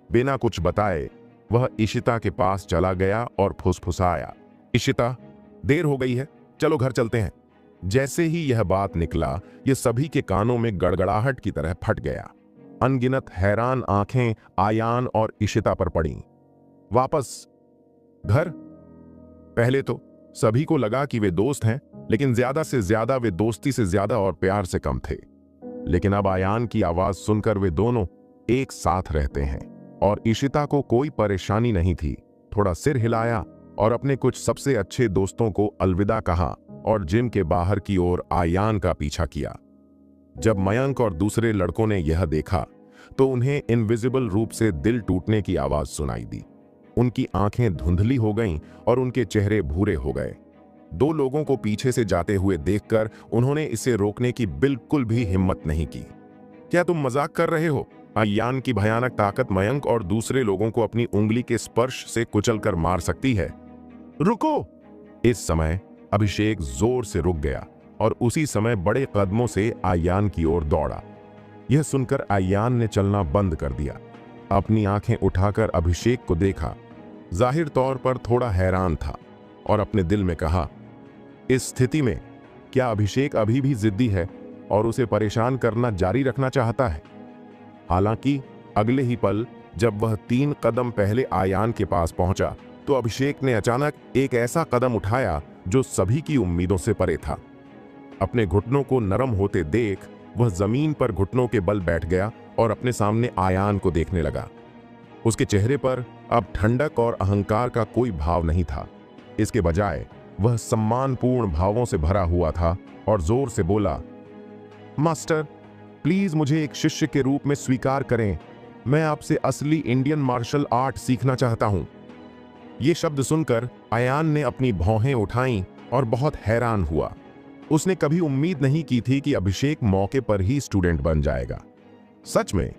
बिना कुछ बताए वह इशिता के पास चला गया और फुसफुसाया, इशिता, देर हो गई है, चलो घर चलते हैं। जैसे ही यह बात निकला, यह सभी के कानों में गड़गड़ाहट की तरह फट गया। अनगिनत हैरान आंखें आयान और इशिता पर पड़ीं। वापस घर? पहले तो सभी को लगा कि वे दोस्त हैं, लेकिन ज्यादा से ज्यादा वे दोस्ती से ज्यादा और प्यार से कम थे। लेकिन अब आयान की आवाज सुनकर वे दोनों एक साथ रहते हैं और इशिता को कोई परेशानी नहीं थी। थोड़ा सिर हिलाया और अपने कुछ सबसे अच्छे दोस्तों को अलविदा कहा और जिम के बाहर की ओर आयान का पीछा किया। जब मयंक और दूसरे लड़कों ने यह देखा तो उन्हें इनविजिबल रूप से दिल टूटने की आवाज सुनाई दी। उनकी आंखें धुंधली हो गईं और उनके चेहरे भूरे हो गए। दो लोगों को पीछे से जाते हुए देखकर उन्होंने इसे रोकने की बिल्कुल भी हिम्मत नहीं की। क्या तुम मजाक कर रहे हो? आयान की भयानक ताकत मयंक और दूसरे लोगों को अपनी उंगली के स्पर्श से कुचलकर मार सकती है। रुको! इस समय अभिषेक जोर से रुक गया और उसी समय बड़े कदमों से आयान की ओर दौड़ा। यह सुनकर आयान ने चलना बंद कर दिया। अपनी आंखें उठाकर अभिषेक को देखा। जाहिर तौर पर थोड़ा हैरान था और अपने दिल में कहा, इस स्थिति में क्या अभिषेक अभी भी जिद्दी है और उसे परेशान करना जारी रखना चाहता है? हालांकि अगले ही पल जब वह 3 कदम पहले आयान के पास पहुंचा तो अभिषेक ने अचानक एक ऐसा कदम उठाया जो सभी की उम्मीदों से परे था। अपने घुटनों को नरम होते देख वह जमीन पर घुटनों के बल बैठ गया और अपने सामने आयान को देखने लगा। उसके चेहरे पर अब ठंडक और अहंकार का कोई भाव नहीं था। इसके बजाय वह सम्मानपूर्ण भावों से भरा हुआ था और जोर से बोला, मास्टर, प्लीज मुझे एक शिष्य के रूप में स्वीकार करें। मैं आपसे असली इंडियन मार्शल आर्ट सीखना चाहता हूं। ये शब्द सुनकर आयान ने अपनी भौहें उठाईं और बहुत हैरान हुआ। उसने कभी उम्मीद नहीं की थी कि अभिषेक मौके पर ही स्टूडेंट बन जाएगा। सच में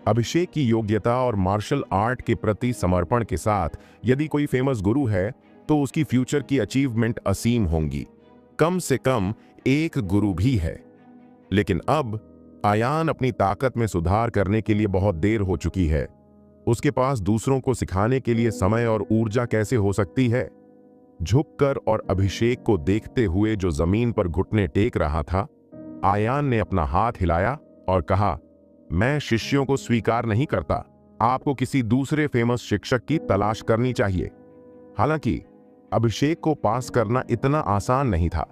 अभिषेक की योग्यता और मार्शल आर्ट के प्रति समर्पण के साथ यदि कोई फेमस गुरु है तो उसकी फ्यूचर की अचीवमेंट असीम होंगी। कम से कम एक गुरु भी है। लेकिन अब आयान अपनी ताकत में सुधार करने के लिए बहुत देर हो चुकी है। उसके पास दूसरों को सिखाने के लिए समय और ऊर्जा कैसे हो सकती है? झुककर और अभिषेक को देखते हुए जो जमीन पर घुटने टेक रहा था, आयान ने अपना हाथ हिलाया और कहा, मैं शिष्यों को स्वीकार नहीं करता। आपको किसी दूसरे फेमस शिक्षक की तलाश करनी चाहिए। हालांकि अभिषेक को पास करना इतना आसान नहीं था।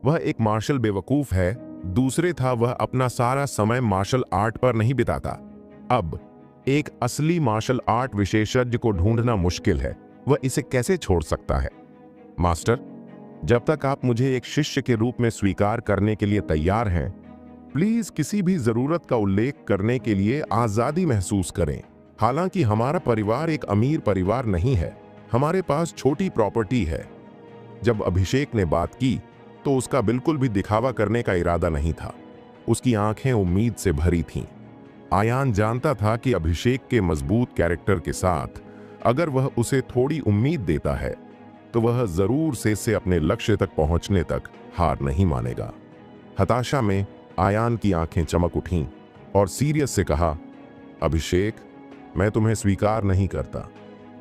वह एक मार्शल बेवकूफ है। दूसरे था वह अपना सारा समय मार्शल आर्ट पर नहीं बिताता। अब एक असली मार्शल आर्ट विशेषज्ञ को ढूंढना मुश्किल है। वह इसे कैसे छोड़ सकता है? मास्टर, जब तक आप मुझे एक शिष्य के रूप में स्वीकार करने के लिए तैयार हैं, प्लीज किसी भी जरूरत का उल्लेख करने के लिए आजादी महसूस करें। हालांकि हमारा परिवार एक अमीर परिवार नहीं है, हमारे पास छोटी प्रॉपर्टी है। जब अभिषेक ने बात की तो उसका बिल्कुल भी दिखावा करने का इरादा नहीं था। उसकी आंखें उम्मीद से भरी थीं। आयान जानता था कि अभिषेक के मजबूत कैरेक्टर के साथ अगर वह उसे थोड़ी उम्मीद देता है तो वह जरूर से अपने लक्ष्य तक पहुंचने तक हार नहीं मानेगा। हताशा में आयान की आंखें चमक उठीं और सीरियस से कहा, अभिषेक, मैं तुम्हें स्वीकार नहीं करता।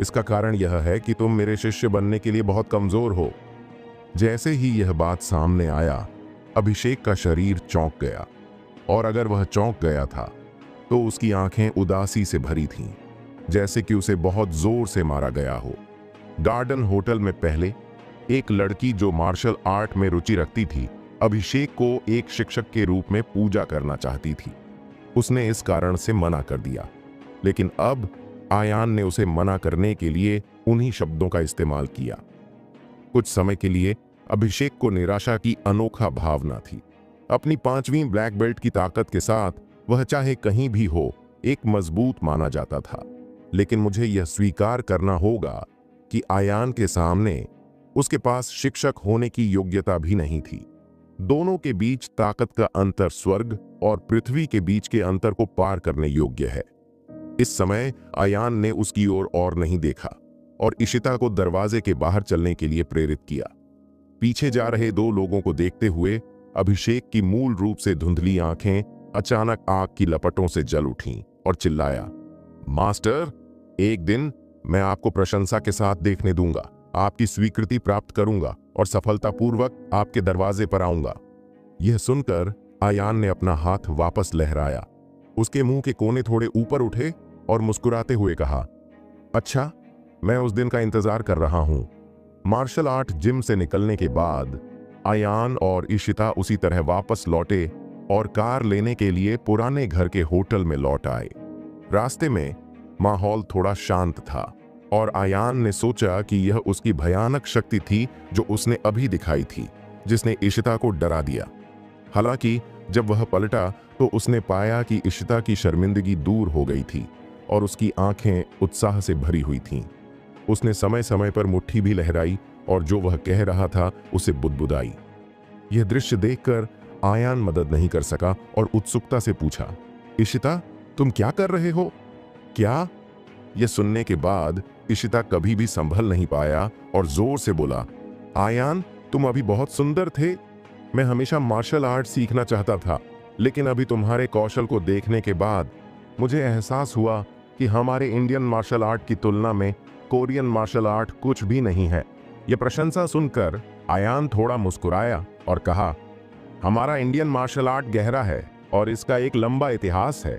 इसका कारण यह है कि तुम मेरे शिष्य बनने के लिए बहुत कमजोर हो। जैसे ही यह बात सामने आया, अभिषेक का शरीर चौंक गया, और अगर वह चौंक गया था तो उसकी आंखें उदासी से भरी थीं, जैसे कि उसे बहुत जोर से मारा गया हो। गार्डन होटल में पहले एक लड़की जो मार्शल आर्ट में रुचि रखती थी, अभिषेक को एक शिक्षक के रूप में पूजा करना चाहती थी। उसने इस कारण से मना कर दिया, लेकिन अब आयान ने उसे मना करने के लिए उन्हीं शब्दों का इस्तेमाल किया। कुछ समय के लिए अभिषेक को निराशा की अनोखा भावना थी। अपनी 5वीं ब्लैक बेल्ट की ताकत के साथ वह चाहे कहीं भी हो एक मजबूत माना जाता था। लेकिन मुझे यह स्वीकार करना होगा कि आयान के सामने उसके पास शिक्षक होने की योग्यता भी नहीं थी। दोनों के बीच ताकत का अंतर स्वर्ग और पृथ्वी के बीच के अंतर को पार करने योग्य है। इस समय आयान ने उसकी ओर और नहीं देखा और इशिता को दरवाजे के बाहर चलने के लिए प्रेरित किया। पीछे जा रहे 2 लोगों को देखते हुए अभिषेक की मूल रूप से धुंधली आंखें अचानक आग की लपटों से जल उठीं और चिल्लाया, मास्टर, एक दिन मैं आपको प्रशंसा के साथ देखने दूंगा, आपकी स्वीकृति प्राप्त करूंगा और सफलतापूर्वक आपके दरवाजे पर आऊंगा। यह सुनकर आयान ने अपना हाथ वापस लहराया। उसके मुंह के कोने थोड़े ऊपर उठे और मुस्कुराते हुए कहा, अच्छा, मैं उस दिन का इंतजार कर रहा हूं। मार्शल आर्ट जिम से निकलने के बाद आयान और इशिता उसी तरह वापस लौटे और कार लेने के लिए पुराने घर के होटल में लौट आए। रास्ते में माहौल थोड़ा शांत था और आयान ने सोचा कि यह उसकी भयानक शक्ति थी जो उसने अभी दिखाई थी, जिसने इशिता को डरा दिया। हालांकि जब वह पलटा तो उसने पाया कि इशिता की शर्मिंदगी दूर हो गई थी और उसकी आंखें उत्साह से भरी हुई थीं। उसने समय समय पर मुट्ठी भी लहराई और जो वह कह रहा था उसे बुदबुदाई। यह दृश्य देखकर आयान मदद नहीं कर सका और उत्सुकता से पूछा, इशिता, तुम क्या कर रहे हो? क्या? यह सुनने के बाद इशिता कभी भी संभल नहीं पाया और जोर से बोला, आयान, तुम अभी बहुत सुंदर थे। मैं हमेशा मार्शल आर्ट सीखना चाहता था, लेकिन अभी तुम्हारे कौशल को देखने के बाद मुझे एहसास हुआ कि हमारे इंडियन मार्शल आर्ट की तुलना में कोरियन मार्शल आर्ट कुछ भी नहीं है। यह प्रशंसा सुनकर आयान थोड़ा मुस्कुराया और कहा, हमारा इंडियन मार्शल आर्ट गहरा है और इसका एक लंबा इतिहास है।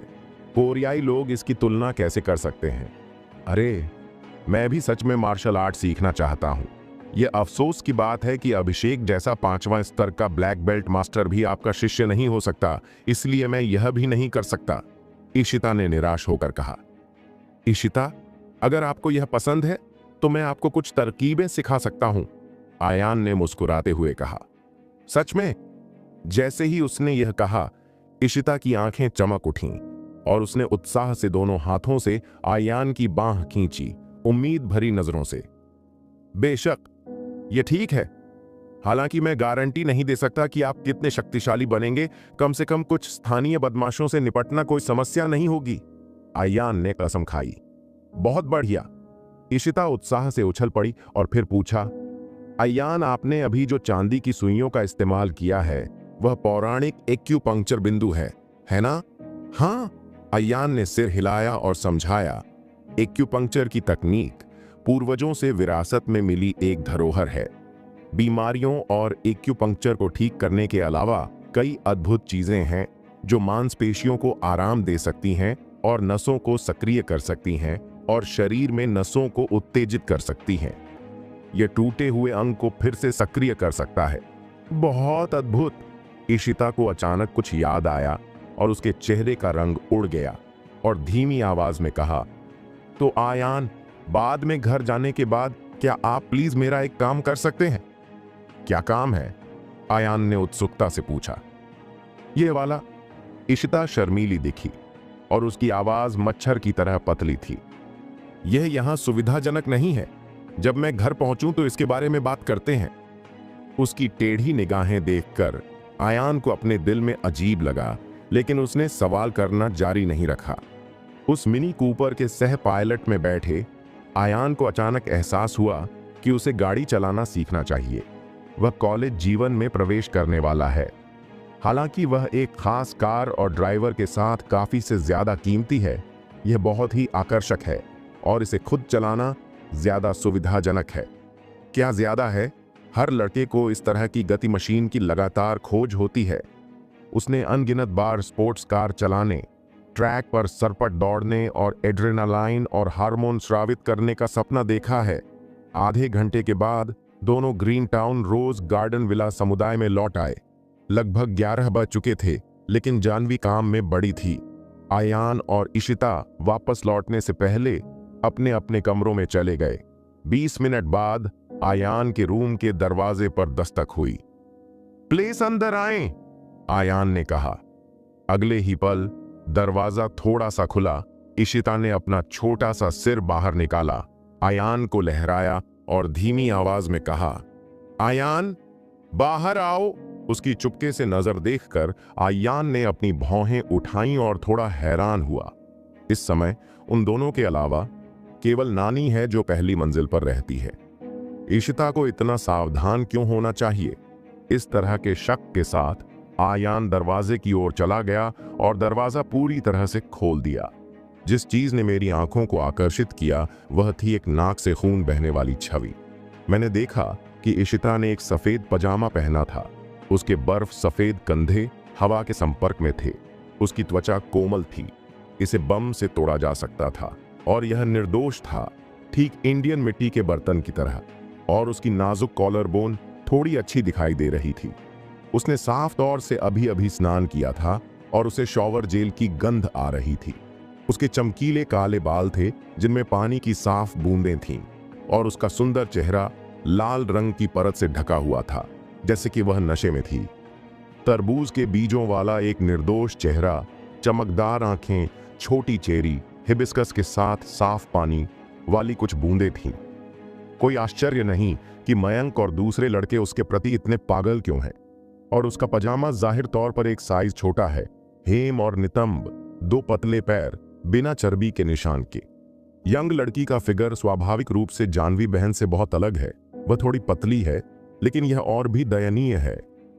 कोरियाई लोग इसकी तुलना कैसे कर सकते हैं? अरे, मैं भी सच में मार्शल आर्ट सीखना चाहता हूँ। यह अफसोस की बात है कि अभिषेक जैसा 5वां स्तर का ब्लैक बेल्ट मास्टर भी आपका शिष्य नहीं हो सकता, इसलिए मैं यह भी नहीं कर सकता, इशिता ने निराश होकर कहा। इशिता, अगर आपको यह पसंद है तो मैं आपको कुछ तरकीबें सिखा सकता हूं, आयान ने मुस्कुराते हुए कहा। सच में? जैसे ही उसने यह कहा, इशिता की आंखें चमक उठीं और उसने उत्साह से दोनों हाथों से आयान की बांह खींची, उम्मीद भरी नजरों से। बेशक, यह ठीक है। हालांकि मैं गारंटी नहीं दे सकता कि आप कितने शक्तिशाली बनेंगे। कम से कम कुछ स्थानीय बदमाशों से निपटना कोई समस्या नहीं होगी, आयान ने कसम खाई। बहुत बढ़िया, इशिता उत्साह से उछल पड़ी और फिर पूछा, आयान, आपने अभी जो चांदी की सुइयों का इस्तेमाल किया है वह पौराणिक एक्यूपंक्चर बिंदु है ना? हाँ, आयान ने सिर हिलाया और समझाया। एक्यूपंक्चर की तकनीक पूर्वजों से विरासत में मिली एक धरोहर है। बीमारियों और एक्यूपंक्चर को ठीक करने के अलावा कई अद्भुत चीजें हैं जो मांसपेशियों को आराम दे सकती हैं और नसों को सक्रिय कर सकती हैं और शरीर में नसों को उत्तेजित कर सकती हैं। यह टूटे हुए अंग को फिर से सक्रिय कर सकता है। बहुत अद्भुत। इशिता को अचानक कुछ याद आया और उसके चेहरे का रंग उड़ गया और धीमी आवाज में कहा, तो आयान, बाद में घर जाने के बाद क्या आप प्लीज मेरा एक काम कर सकते हैं? क्या काम है? आयान ने उत्सुकता से पूछा। यह वाला। इशिता शर्मीली दिखी और उसकी आवाज मच्छर की तरह पतली थी। यह यहां सुविधाजनक नहीं है। जब मैं घर पहुंचूं तो इसके बारे में बात करते हैं। उसकी टेढ़ी निगाहें देखकर आयान को अपने दिल में अजीब लगा, लेकिन उसने सवाल करना जारी नहीं रखा। उस मिनी कूपर के सह पायलट में बैठे आयान को अचानक एहसास हुआ कि उसे गाड़ी चलाना सीखना चाहिए। वह कॉलेज जीवन में प्रवेश करने वाला है। हालांकि वह एक खास कार और ड्राइवर के साथ काफी से ज्यादा कीमती है, यह बहुत ही आकर्षक है और इसे खुद चलाना ज्यादा सुविधाजनक है। क्या ज्यादा है? हर लड़के को इस तरह की गति मशीन की लगातार खोज होती है। उसने अनगिनत बार स्पोर्ट्स कार चलाने, ट्रैक पर सरपट दौड़ने और एड्रेनालाइन और हार्मोन स्रावित करने का सपना देखा है। आधे घंटे के बाद दोनों Green Town Rose Garden Villa समुदाय में लौट आए। लगभग 11 बज चुके थे, लेकिन जानवी काम में बड़ी थी। आयान और इशिता वापस लौटने से पहले अपने अपने कमरों में चले गए। 20 मिनट बाद आयान के रूम के दरवाजे पर दस्तक हुई। प्लीज अंदर आएं, आयान ने कहा। अगले ही पल दरवाजा थोड़ा सा खुला। इशिता ने अपना छोटा सा सिर बाहर निकाला, आयान को लहराया और धीमी आवाज में कहा, आयान, बाहर आओ। उसकी चुपके से नजर देखकर आयान ने अपनी भौहें उठाईं और थोड़ा हैरान हुआ। इस समय उन दोनों के अलावा केवल नानी है जो पहली मंजिल पर रहती है। इशिता को इतना सावधान क्यों होना चाहिए? इस तरह के शक के साथ आयान दरवाजे की ओर चला गया और दरवाजा पूरी तरह से खोल दिया। जिस चीज ने मेरी आंखों को आकर्षित किया वह थी एक नाक से खून बहने वाली छवि। मैंने देखा कि इशिता ने एक सफेद पजामा पहना था। उसके बर्फ सफेद कंधे हवा के संपर्क में थे। उसकी त्वचा कोमल थी, इसे बम से तोड़ा जा सकता था, और यह निर्दोष था, ठीक इंडियन मिट्टी के बर्तन की तरह। और उसकी नाजुक कॉलर बोन थोड़ी अच्छी दिखाई दे रही थी। उसने साफ तौर से अभी अभी स्नान किया था और उसे शॉवर जेल की गंध आ रही थी। उसके चमकीले काले बाल थे जिनमें पानी की साफ बूंदें थीं, और उसका सुंदर चेहरा लाल रंग की परत से ढका हुआ था, जैसे कि वह नशे में थी। तरबूज के बीजों वाला एक निर्दोष चेहरा, चमकदार आंखें, छोटी चेहरी, हिबिस्कस के साथ साफ पानी वाली कुछ बूंदें थीं। कोई आश्चर्य नहीं कि मयंक और दूसरे लड़के उसके प्रति इतने पागल क्यों हैं। और उसका पजामा जाहिर तौर पर एक साइज छोटा है। हेम और नितंब, दो पतले पैर, बिना चर्बी के निशान के। यंग लड़की का फिगर स्वाभाविक रूप से जानवी बहन से बहुत अलग है। वह थोड़ी पतली है, लेकिन यह और भी दयनीय है,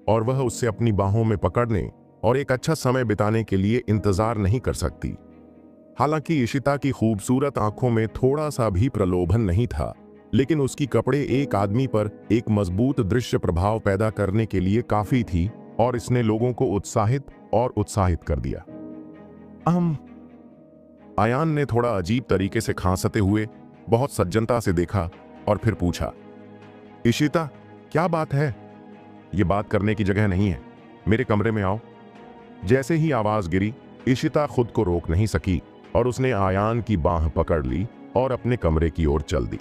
और वह उससे अपनी बाहों में पकड़ने और एक अच्छा समय बिताने के लिए इंतजार नहीं कर सकती। हालांकि इशिता की खूबसूरत आंखों में थोड़ा सा भी प्रलोभन नहीं था, लेकिन उसकी कपड़े एक आदमी पर एक मजबूत दृश्य प्रभाव पैदा करने के लिए काफी थी, और इसने लोगों को उत्साहित कर दिया। आयान ने थोड़ा अजीब तरीके से खांसते हुए बहुत सज्जनता से देखा और फिर पूछा, इशिता, क्या बात है? ये बात करने की जगह नहीं है, मेरे कमरे में आओ। जैसे ही आवाज गिरी, इशिता खुद को रोक नहीं सकी और उसने आयान की बाह पकड़ ली और अपने कमरे की ओर चल दी।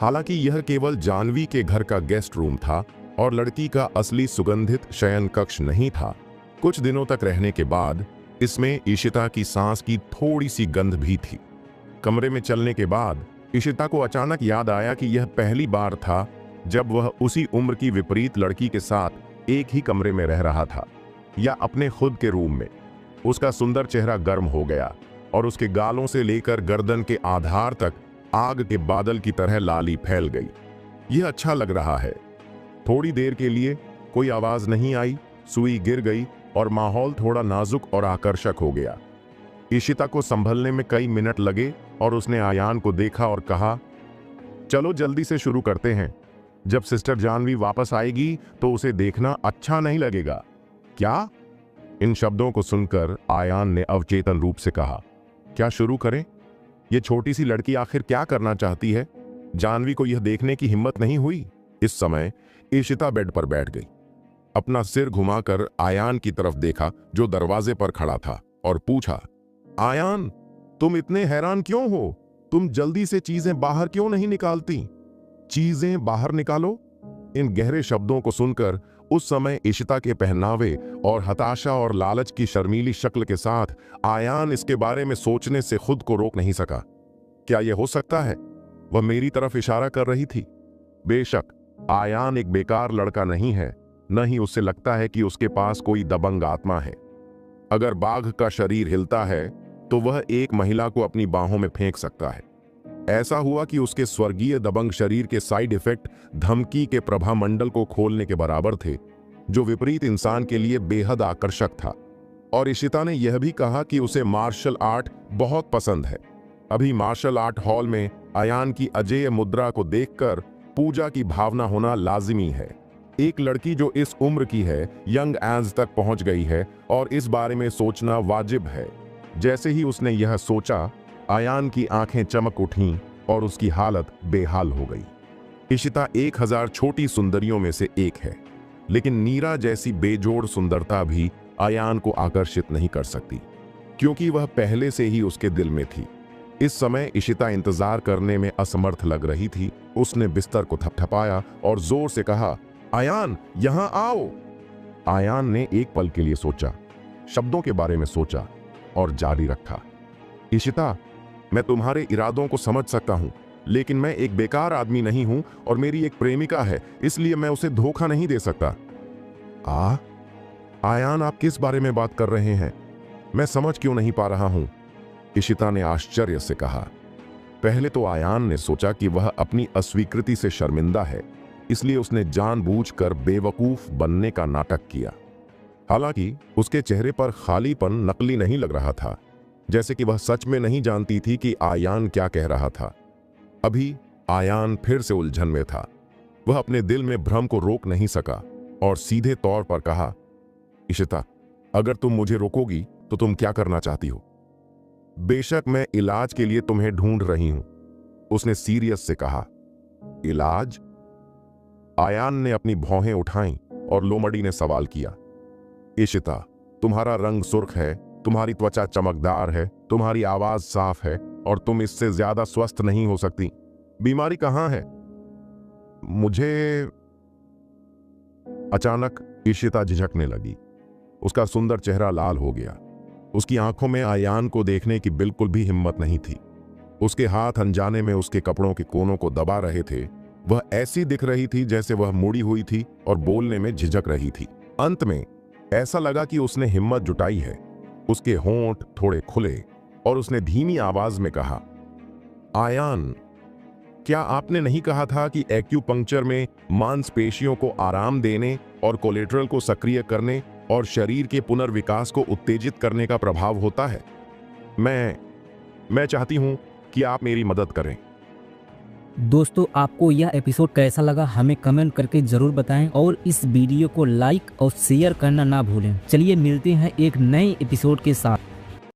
हालांकि यह केवल जानवी के घर का गेस्ट रूम था और लड़की का असली सुगंधित शयन कक्ष नहीं था। कुछ दिनों तक रहने के बाद इसमें इशिता की सांस की थोड़ी सी गंध भी थी। कमरे में चलने के बाद इशिता को अचानक याद आया कि यह पहली बार था जब वह उसी उम्र की विपरीत लड़की के साथ एक ही कमरे में रह रहा था, या अपने खुद के रूम में। उसका सुंदर चेहरा गर्म हो गया और उसके गालों से लेकर गर्दन के आधार तक आग के बादल की तरह लाली फैल गई। यह अच्छा लग रहा है। थोड़ी देर के लिए कोई आवाज नहीं आई, सुई गिर गई और माहौल थोड़ा नाजुक और आकर्षक हो गया। इशिता को संभलने में कई मिनट लगे और उसने आयान को देखा और कहा, चलो जल्दी से शुरू करते हैं। जब सिस्टर जानवी वापस आएगी तो उसे देखना अच्छा नहीं लगेगा। क्या? इन शब्दों को सुनकर आयान ने अवचेतन रूप से कहा, क्या शुरू करें? यह छोटी सी लड़की आखिर क्या करना चाहती है? जानवी को यह देखने की हिम्मत नहीं हुई। इस समय इशिता बेड पर बैठ गई, अपना सिर घुमाकर आयान की तरफ देखा जो दरवाजे पर खड़ा था, और पूछा, आयान, तुम इतने हैरान क्यों हो? तुम जल्दी से चीजें बाहर क्यों नहीं निकालती? चीजें बाहर निकालो। इन गहरे शब्दों को सुनकर उस समय इशिता के पहनावे और हताशा और लालच की शर्मीली शक्ल के साथ आयान इसके बारे में सोचने से खुद को रोक नहीं सका। क्या यह हो सकता है? वह मेरी तरफ इशारा कर रही थी। बेशक आयान एक बेकार लड़का नहीं है, न ही उससे लगता है कि उसके पास कोई दबंग आत्मा है। अगर बाघ का शरीर हिलता है तो वह एक महिला को अपनी बाहों में फेंक सकता है। ऐसा हुआ कि उसके स्वर्गीय दबंग शरीर के साइड इफेक्ट धमकी के प्रभामंडल को खोलने के बराबर थे, जो विपरीत इंसान के लिए बेहद आकर्षक था। और इशिता ने यह भी कहा कि उसे मार्शल आर्ट बहुत पसंद है। अभी मार्शल आर्ट हॉल में आयान की अजेय मुद्रा को देखकर पूजा की भावना होना लाजिमी है। एक लड़की जो इस उम्र की है, यंग एज तक पहुंच गई है, और इस बारे में सोचना वाजिब है। जैसे ही उसने यह सोचा, आयान की आंखें चमक उठीं और उसकी हालत बेहाल हो गई। इशिता 1000 छोटी सुंदरियों में से एक है, लेकिन नीरा जैसी बेजोड़ सुंदरता भी आयान को आकर्षित नहीं कर सकती, क्योंकि वह पहले से ही उसके दिल में थी। इस समय इशिता इंतजार करने में असमर्थ लग रही थी। उसने बिस्तर को थपथपाया और जोर से कहा, आयान, यहां आओ। आयान ने एक पल के लिए सोचा, शब्दों के बारे में सोचा और जारी रखा, इशिता, मैं तुम्हारे इरादों को समझ सकता हूं, लेकिन मैं एक बेकार आदमी नहीं हूं और मेरी एक प्रेमिका है, इसलिए मैं उसे धोखा नहीं दे सकता। आयान, आप किस बारे में बात कर रहे हैं? मैं समझ क्यों नहीं पा रहा हूं? इशिता ने आश्चर्य से कहा। पहले तो आयान ने सोचा कि वह अपनी अस्वीकृति से शर्मिंदा है, इसलिए उसने जानबूझकर बेवकूफ बनने का नाटक किया। हालांकि उसके चेहरे पर खालीपन नकली नहीं लग रहा था, जैसे कि वह सच में नहीं जानती थी कि आयान क्या कह रहा था। अभी आयान फिर से उलझन में था। वह अपने दिल में भ्रम को रोक नहीं सका और सीधे तौर पर कहा, इशिता, अगर तुम मुझे रोकोगी तो तुम क्या करना चाहती हो? बेशक मैं इलाज के लिए तुम्हें ढूंढ रही हूं, उसने सीरियस से कहा। इलाज? आयान ने अपनी भौहें उठाईं और लोमड़ी ने सवाल किया। इशिता, तुम्हारा रंग सुर्ख है, तुम्हारी त्वचा चमकदार है, तुम्हारी आवाज साफ है और तुम इससे ज्यादा स्वस्थ नहीं हो सकती। बीमारी कहां है? मुझे... अचानक इशिता झिझकने लगी। उसका सुंदर चेहरा लाल हो गया। उसकी आंखों में आयान को देखने की बिल्कुल भी हिम्मत नहीं थी। उसके हाथ अनजाने में उसके कपड़ों के कोनों को दबा रहे थे। वह ऐसी दिख रही थी जैसे वह मुड़ी हुई थी और बोलने में झिझक रही थी। अंत में ऐसा लगा कि उसने हिम्मत जुटाई है। उसके होंठ थोड़े खुले और उसने धीमी आवाज में कहा, आयान, क्या आपने नहीं कहा था कि एक्यूपंक्चर में मांसपेशियों को आराम देने और कोलेट्रल को सक्रिय करने और शरीर के पुनर्विकास को उत्तेजित करने का प्रभाव होता है? मैं चाहती हूं कि आप मेरी मदद करें। दोस्तों, आपको यह एपिसोड कैसा लगा हमें कमेंट करके जरूर बताएं और इस वीडियो को लाइक और शेयर करना ना भूलें। चलिए मिलते हैं एक नए एपिसोड के साथ।